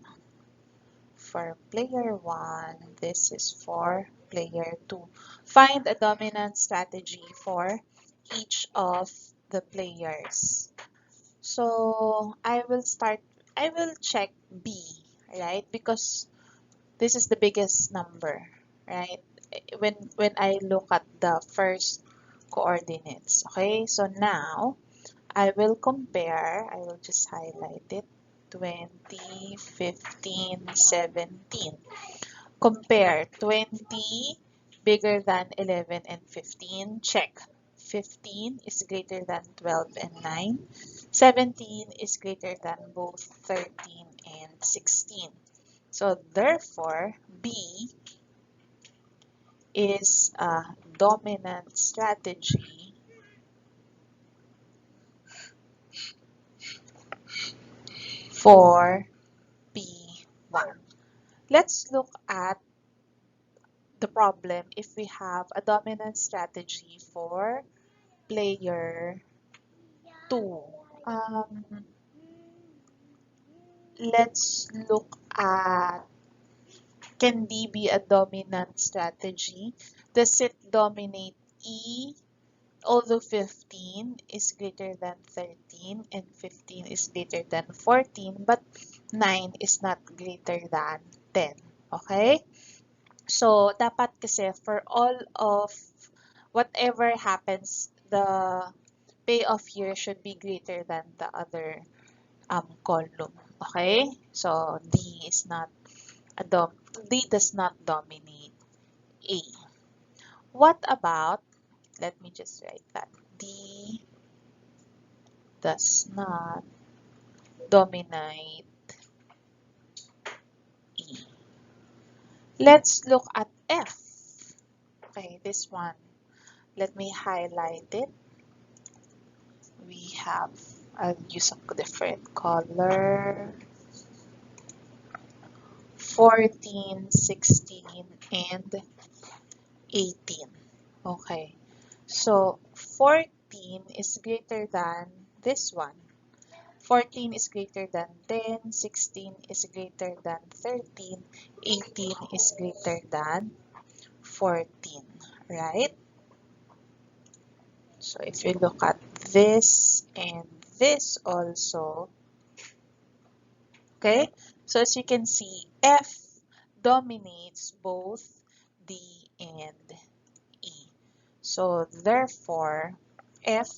A: for player 1, this is for player 2. Find a dominant strategy for each of the players. So I will check B, right? Because this is the biggest number, right? When I look at the first coordinates, okay? So now I will compare, I will just highlight it, 20, 15, 17. Compare 20 bigger than 11 and 15, check. 15 is greater than 12 and 9. 17 is greater than both 13 and 16. So therefore, B is a dominant strategy for B1. Let's look at the problem if we have a dominant strategy for player 2. Um, let's look at, can D be a dominant strategy? Does it dominate E? Although 15 is greater than 13 and 15 is greater than 14, but 9 is not greater than 10. Okay? So, dapat kasi for all of whatever happens, the payoff here should be greater than the other column. Okay? So D does not dominate A. What about, let me just write that, D does not dominate E. Let's look at F. Okay, this one. Let me highlight it. We have, I'll use a different color. 14, 16, and 18. Okay, so 14 is greater than this one. 14 is greater than 10, 16 is greater than 13, 18 is greater than 14, right? So if you look at this and this also, okay? So as you can see, F dominates both D and E. So therefore, F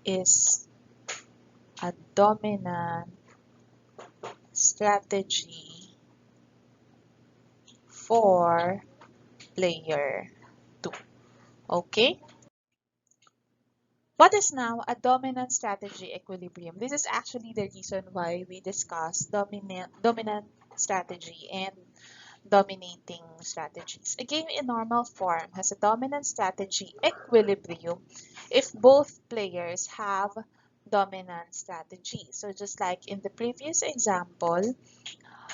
A: is a dominant strategy for player 2. Okay? What is now a dominant strategy equilibrium? This is actually the reason why we discuss dominant strategy and dominating strategies. A game in normal form has a dominant strategy equilibrium if both players have dominant strategy. So just like in the previous example,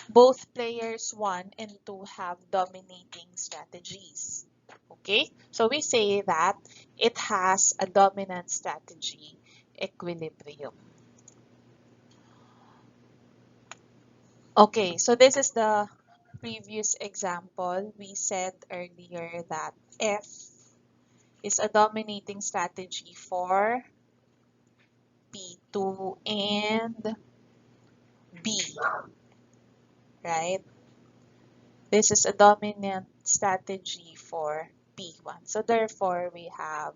A: both players 1 and 2 have dominating strategies. Okay, so we say that it has a dominant strategy equilibrium. Okay, so this is the previous example. We said earlier that F is a dominating strategy for P2 and B, right? This is a dominant strategy for P1. So therefore, we have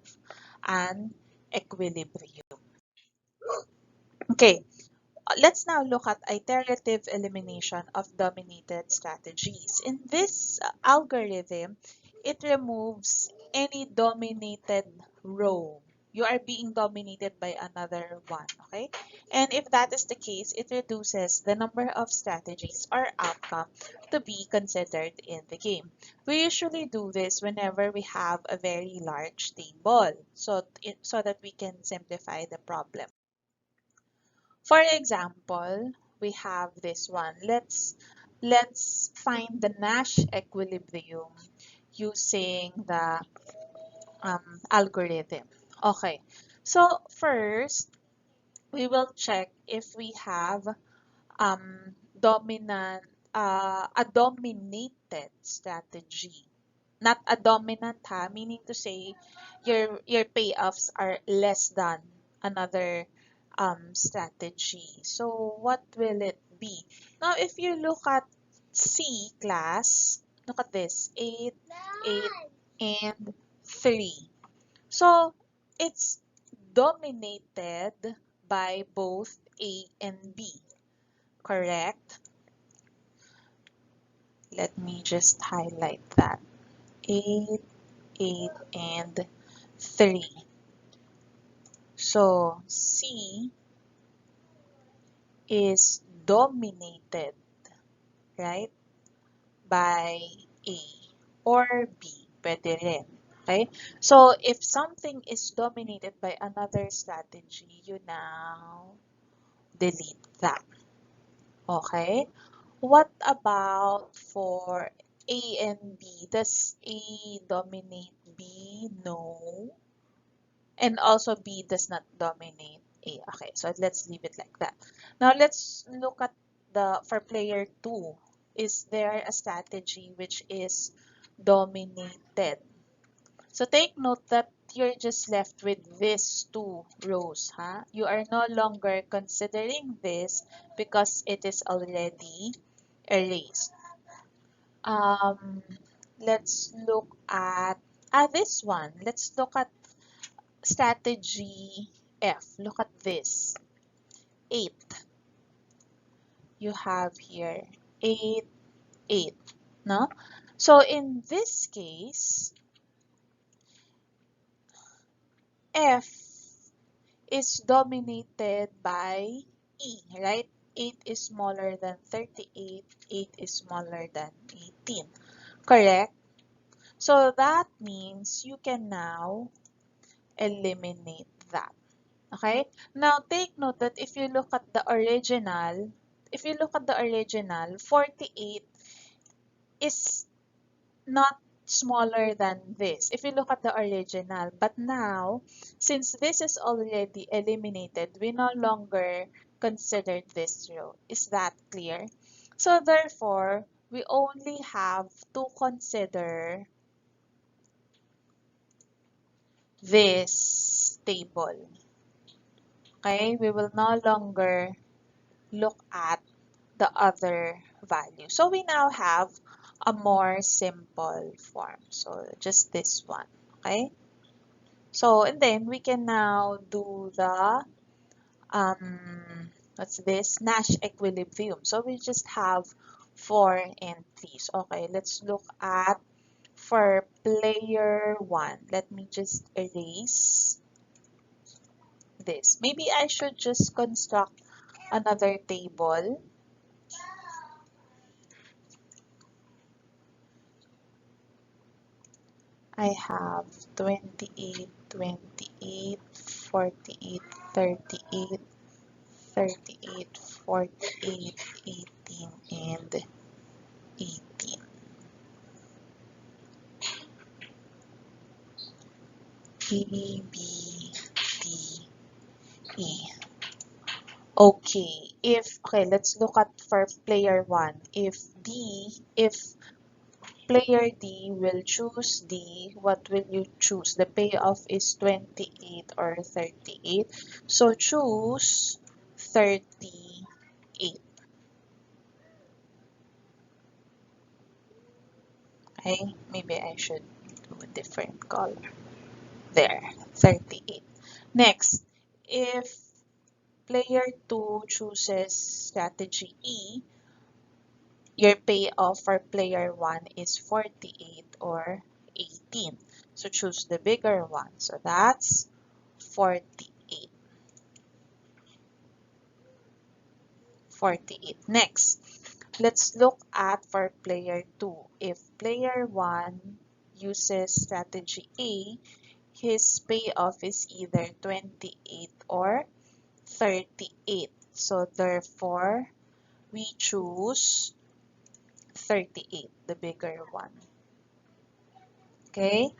A: an equilibrium. Okay, let's now look at iterative elimination of dominated strategies. In this algorithm, it removes any dominated row. You are being dominated by another one, okay? And if that is the case, it reduces the number of strategies or outcome to be considered in the game. We usually do this whenever we have a very large table, so that we can simplify the problem. For example, we have this one. Let's find the Nash equilibrium using the algorithm. Okay, so first we will check if we have dominant a dominated strategy. Not a dominant, meaning to say your payoffs are less than another strategy. So what will it be? Now, if you look at C class, look at this, 8, 8, and 3. So it's dominated by both A and B, correct? Let me just highlight that. 8, 8, and 3. So C is dominated, right, by A or B. Pwede rin. Okay? So if something is dominated by another strategy, you now delete that. Okay? What about for A and B? Does A dominate B? No. And also B does not dominate A. Okay, so let's leave it like that. Now let's look at for player 2. Is there a strategy which is dominated? So take note that you're just left with these two rows, huh? You are no longer considering this because it is already erased. Um, let's look at this one. Let's look at strategy F. Look at this. 8. You have here 8, 8. No? So in this case, F is dominated by E, right? 8 is smaller than 38, 8 is smaller than 18. Correct? So that means you can now eliminate that. Okay? Now take note that if you look at the original, 48 is not smaller than this. If you look at the original, but now, since this is already eliminated, we no longer consider this row. Is that clear? So therefore, we only have to consider this table. Okay? We will no longer look at the other value. So we now have a more simple form. So just this one. Okay? So, and then we can now do the, what's this? Nash Equilibrium. So we just have 4 entries. Okay, let's look at for player 1. Let me just erase this. Maybe I should just construct another table. I have 28, 28, 48, 38, 38, 48, 18, and 18. A, B, D, E. Okay, let's look at for player 1. If player D will choose D, what will you choose? The payoff is 28 or 38. So choose 38. Okay, maybe I should do a different color. There, 38. Next, if player 2 chooses strategy E, your payoff for player 1 is 48 or 18. So choose the bigger one. So that's 48. 48. Next, let's look at for player 2. If player 1 uses strategy A, his payoff is either 28 or 38. So therefore, we choose 38, the bigger one. Okay?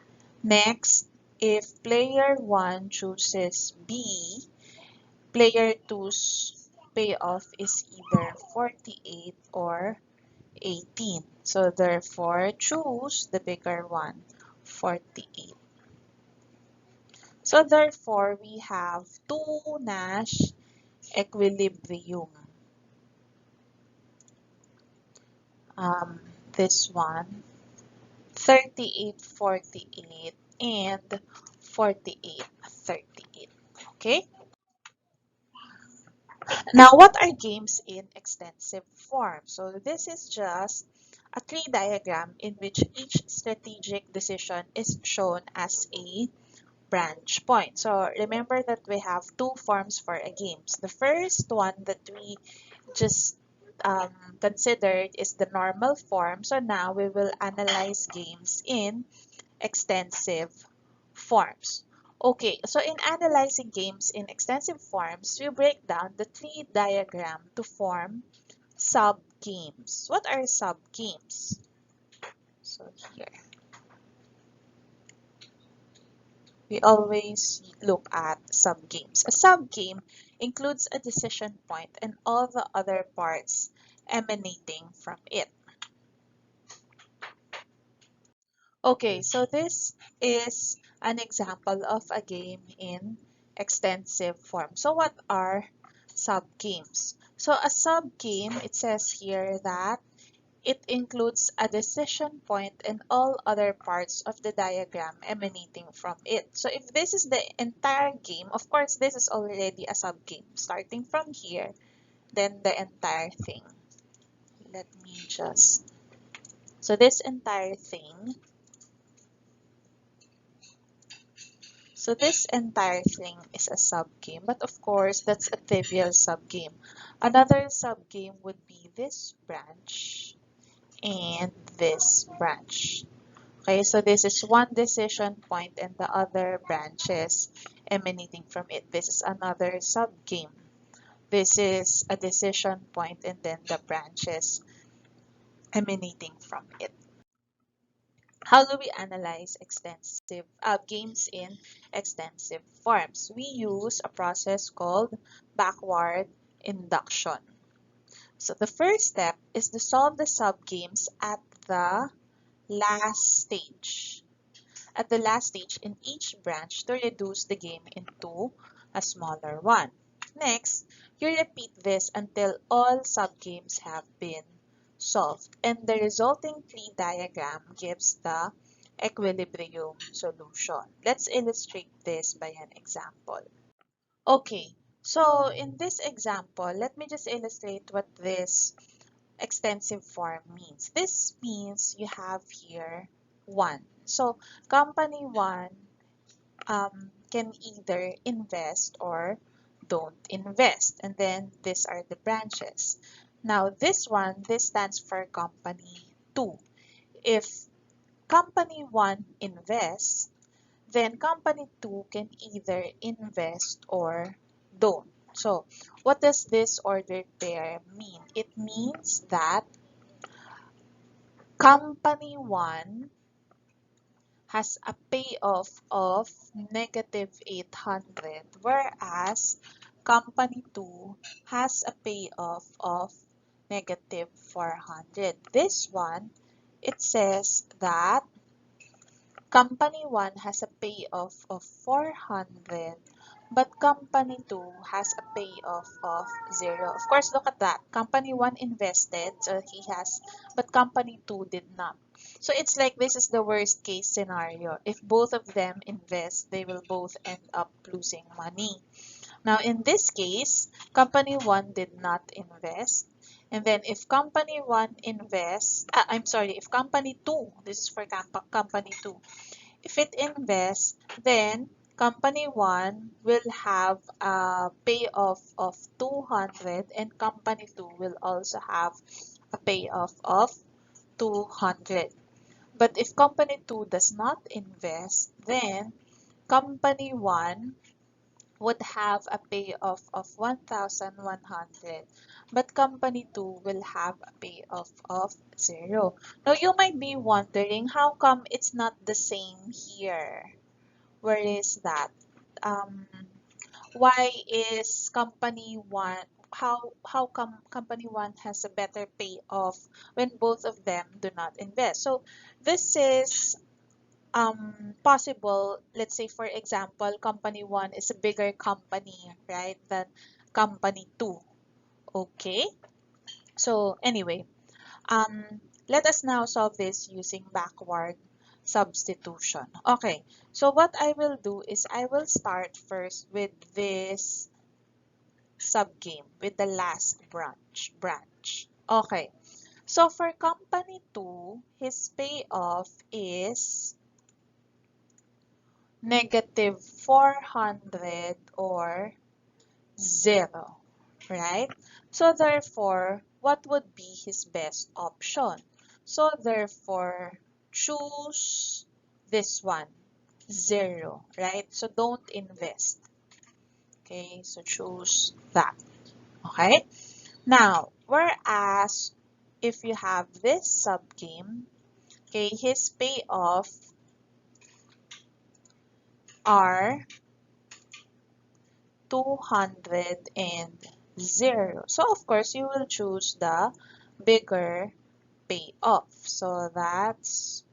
A: Next, if player 1 chooses B, player 2's payoff is either 48 or 18. So therefore, choose the bigger one, 48. So therefore, we have two Nash equilibrium. This one, 38, 48, and 48, 38. Okay? Now, what are games in extensive form? So this is just a tree diagram in which each strategic decision is shown as a branch point. So remember that we have two forms for a game. The first one that we just considered is the normal form. So now we will analyze games in extensive forms. Okay, so in analyzing games in extensive forms, we break down the tree diagram to form sub-games. What are sub-games? So here, we always look at sub-games. A sub-game includes a decision point and all the other parts emanating from it. Okay, so this is an example of a game in extensive form. So what are sub-games? So a sub-game, it says here that It includes a decision point and all other parts of the diagram emanating from it. So if this is the entire game, of course, this is already a subgame. Starting from here, then the entire thing. Let me just... So this entire thing, is a subgame, but of course, that's a trivial subgame. Another subgame would be this branch and this branch. Okay, so this is one decision point and the other branches emanating from it. This is another subgame. This is a decision point and then the branches emanating from it. How do we analyze extensive games in extensive forms? We use a process called backward induction. So the first step is to solve the subgames at the last stage. At the last stage in each branch to reduce the game into a smaller one. Next, you repeat this until all subgames have been solved, and the resulting tree diagram gives the equilibrium solution. Let's illustrate this by an example. Okay, so in this example, let me just illustrate what this extensive form means. This means you have here 1. So company 1 can either invest or don't invest. And then these are the branches. Now this one, this stands for company 2. If company 1 invests, then company 2 can either invest or don't. So what does this ordered pair mean? It means that company 1 has a payoff of negative 800, whereas company 2 has a payoff of negative 400. This one, it says that company 1 has a payoff of 400, but company 2 has a payoff of 0. Of course, look at that. Company 1 invested, so he has, but company 2 did not. So it's like this is the worst case scenario. If both of them invest, they will both end up losing money. Now, in this case, company 1 did not invest. And then if company 1 invests, if company 2, this is for company 2, if it invests, then company 1 will have a payoff of 200 and company 2 will also have a payoff of 200. But if company 2 does not invest, then company 1 would have a payoff of 1,100, but company 2 will have a payoff of 0. Now, you might be wondering, how come it's not the same here? Where is that? Why is company 1, how come company 1 has a better payoff when both of them do not invest? So this is possible. Let's say, for example, company 1 is a bigger company, right, than company 2. Okay, so anyway, let us now solve this using backward substitution. Okay, so what I will do is I will start first with this subgame, with the last branch. Okay, so for company 2, his payoff is negative 400 or 0, right? So therefore, what would be his best option? So therefore, choose this one, 0, right? So don't invest. Okay, so choose that. Okay, now, whereas if you have this subgame, okay, his payoff are 200 and 0. So of course, you will choose the bigger payoff. So that's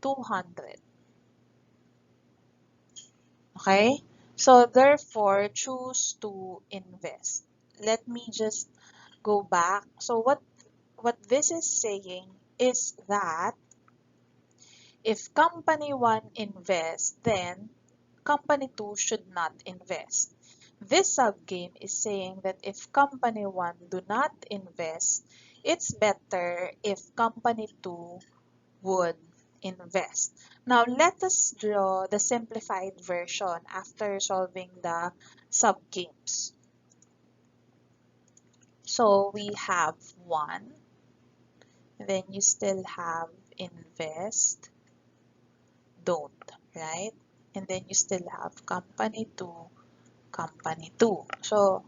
A: 200. Okay? So therefore, choose to invest. Let me just go back. So what what this is saying is that if company 1 invests, then company 2 should not invest. This subgame is saying that if company 1 do not invest, it's better if company 2 would invest. Now, let us draw the simplified version after solving the subgames. So we have 1, then you still have invest, don't, right? And then you still have company 2, company 2. So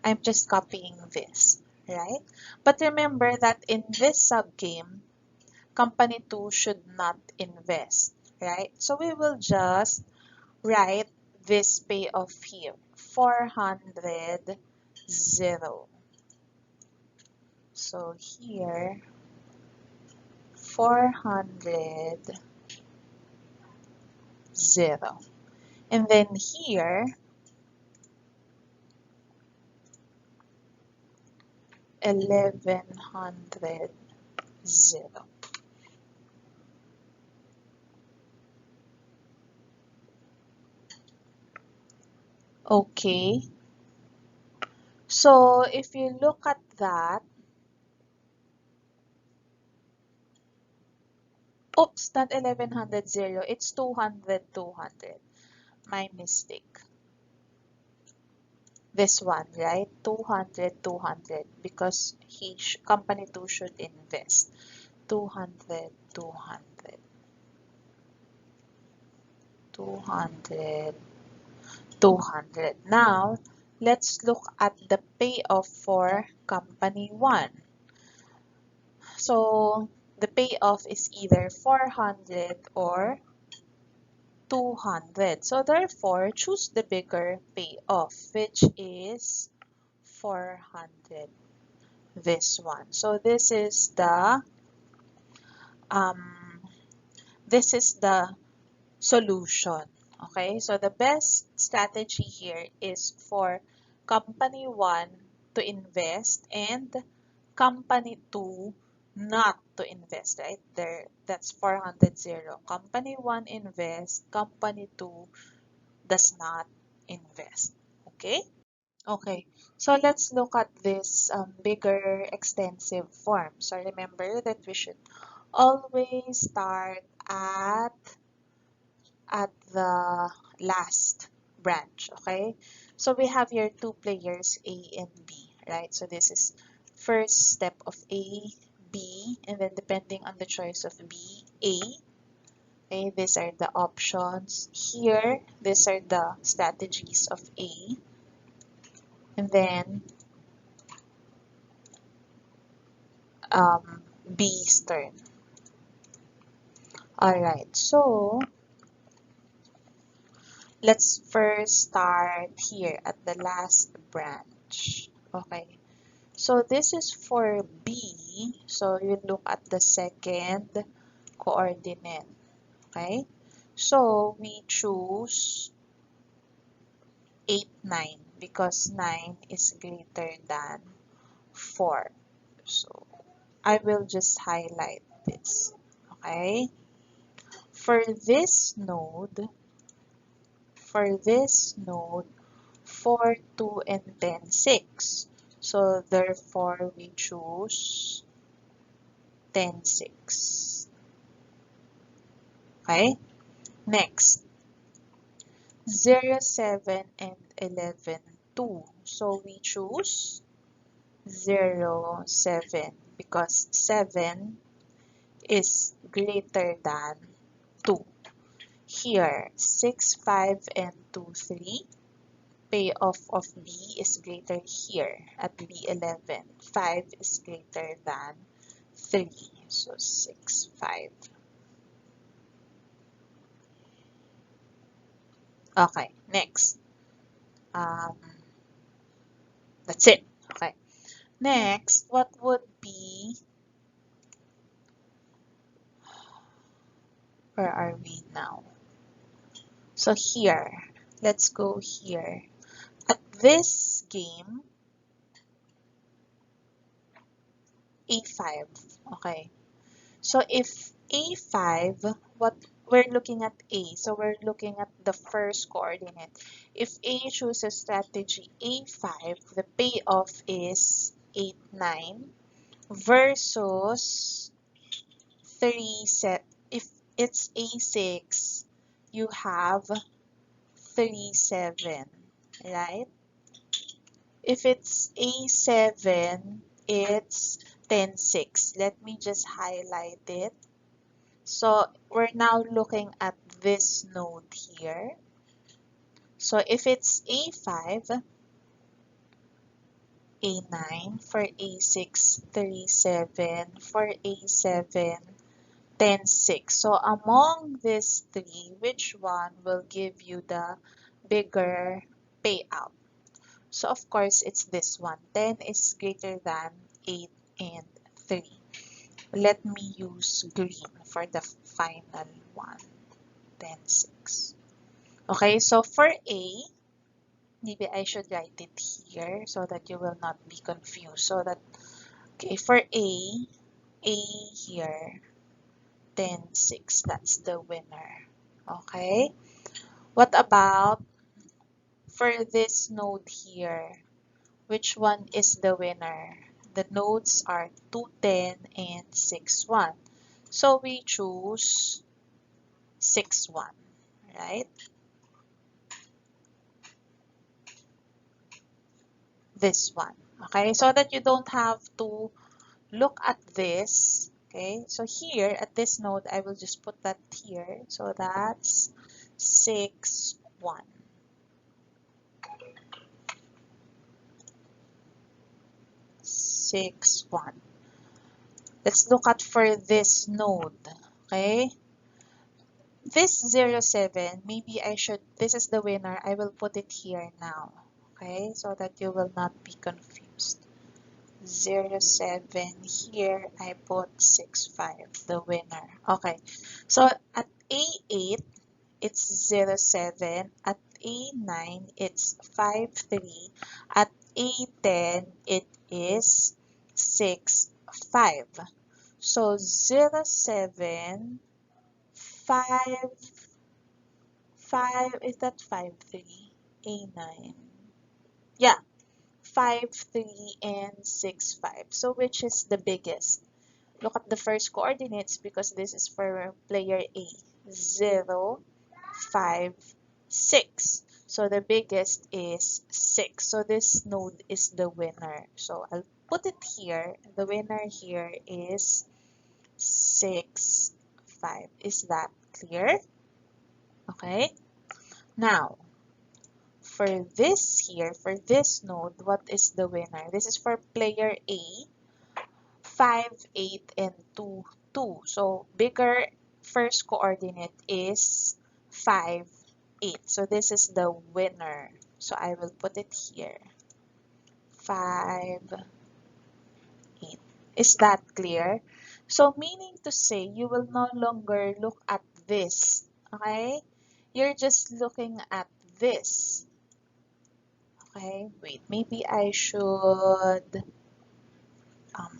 A: I'm just copying this, right? But remember that in this subgame, company 2 should not invest, right? So we will just write this payoff here, 400, 0. So here, 400, 0. And then here, 1100, 0. Okay. So if you look at that, oops, not 1100, 0. It's 200, 200. My mistake. This one, right? 200, 200. Because company 2 should invest. 200, 200. 200, 200. Now, let's look at the payoff for company 1. So, the payoff is either 400 or 200. So, therefore, choose the bigger payoff, which is 400. This one. So, um, this is the solution. Okay, so the best strategy here is for company 1 to invest and company 2 not to invest, right? That's 400, 0. Company 1 invests, company 2 does not invest. Okay? Okay, so let's look at this bigger extensive form. So remember that we should always start at the last branch, okay? So we have here two players, A and B, right? So this is first step of A, B, and then depending on the choice of B, A. Okay, these are the options. Here, these are the strategies of A. And then B's turn. Alright, so let's first start here at the last branch. Okay, so this is for B. So you look at the second coordinate. Okay, so we choose 8, 9 because 9 is greater than 4. So I will just highlight this. Okay, for this node, 4, 2, and 10, 6. So therefore, we choose 10, 6. Okay? Next, 0, 7, and 11, 2. So we choose 0, 7 because 7 is greater than 2. Here, 6, 5, and 2, 3. Payoff of B is greater here at B11. 5 is greater than 3. So 6, 5. Okay, next. That's it. Okay. Next, what would be, where are we now? So here, let's go here. At this game, A5. Okay. So if A5, what we're looking at A, so we're looking at the first coordinate. If A chooses strategy A5, the payoff is 8, 9 versus 3 set. If it's A6, you have 3, 7, right? If it's A7, it's 10, 6. Let me just highlight it. So we're now looking at this node here. So if it's A5, A9, for A6, 37, for A7, 10, 6. So among these three, which one will give you the bigger payout? So of course, it's this one. 10 is greater than 8 and 3. Let me use green for the final one. 10, 6. Okay, so for A, maybe I should write it here so that you will not be confused. So that, okay, for A here, 10, 6, that's the winner. Okay, what about for this node here? Which one is the winner? The nodes are 2, 10 and 6, 1. So we choose 6, 1, right? This one. Okay, so that you don't have to look at this. Okay, so here at this node, I will just put that here. So that's 6, 1. 6, 1. Let's look at for this node. Okay, this 0, 7, maybe I should, this is the winner. I will put it here now. Okay, so that you will not be confused. 0, 7 here, I put 6, 5, the winner. Okay, so at A8, it's 0, 7. At A9, it's 5, 3. At A10, it is 6, 5. So 0, 7, 5, 5, is that 5, 3? A9. Yeah, 5, 3, and 6, 5. So which is the biggest? Look at the first coordinates because this is for player A. 0, 5, 6. So the biggest is 6. So this node is the winner. So I'll put it here. The winner here is 6, 5. Is that clear? Okay. Now, for this here, for this node, what is the winner? This is for player A. 5, 8, and 2, 2. So bigger first coordinate is 5, 8. So this is the winner. So I will put it here. 5, 8. Is that clear? So meaning to say, you will no longer look at this. Okay? You're just looking at this. Okay? Wait, maybe I should um,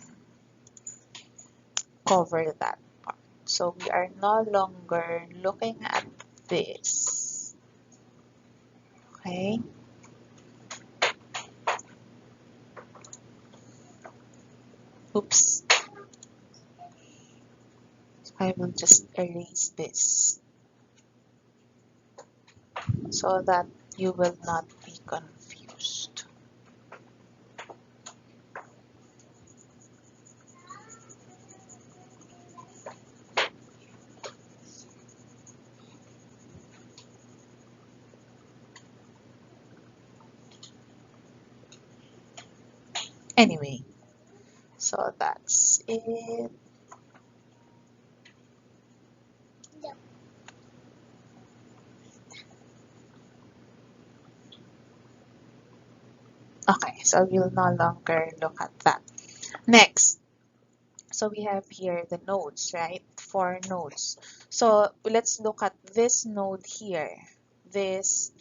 A: cover that part. So we are no longer looking at this. Okay? Oops. So I will just erase this so that you will not be confused. Anyway, so that's it. Okay, so we'll no longer look at that. Next, so we have here the nodes, right? 4 nodes. So let's look at this node here. This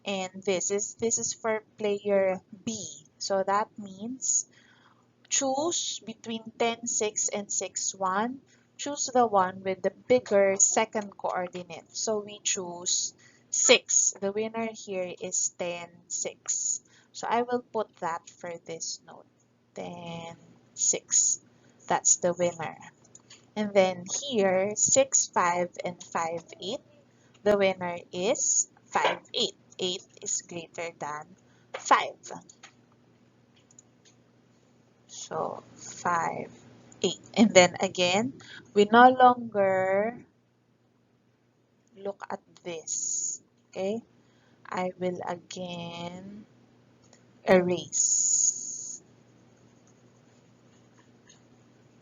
A: and this is for player B. So that means choose between 10, 6, and 6, 1. Choose the one with the bigger second coordinate. So we choose 6. The winner here is 10, 6. So I will put that for this node. 10, 6. That's the winner. And then here, 6, 5, and 5, 8. The winner is 5, 8. 8 is greater than 5. So 5, 8. And then again, we no longer look at this. Okay? I will again erase.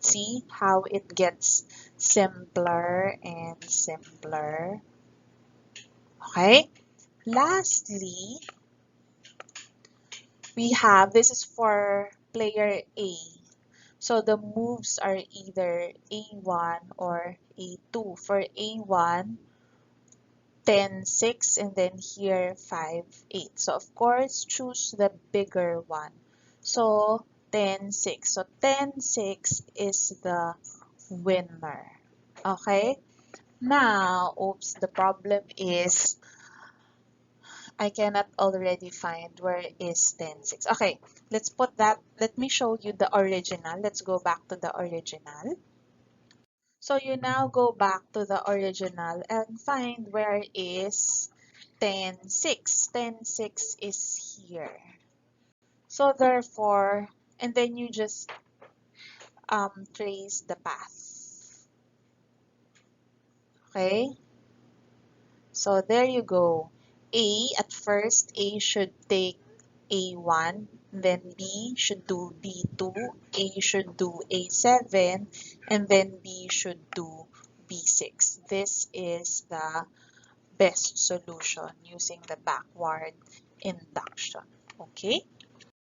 A: See how it gets simpler and simpler. Okay? Lastly, we have, this is for player A. So the moves are either A1 or A2. For A1, 10, 6, and then here 5, 8. So of course, choose the bigger one. So 10, 6. So 10, 6 is the winner. Okay? Now, oops, the problem is I cannot already find where is 10, 6. Okay, let's put that. Let me show you the original. Let's go back to the original. So you now go back to the original and find where is 10, 6. 10, 6 is here. So therefore, and then you just trace the path. Okay? So there you go. At first, A should take A1, then B should do B2, A should do A7, and then B should do B6. This is the best solution using the backward induction. Okay?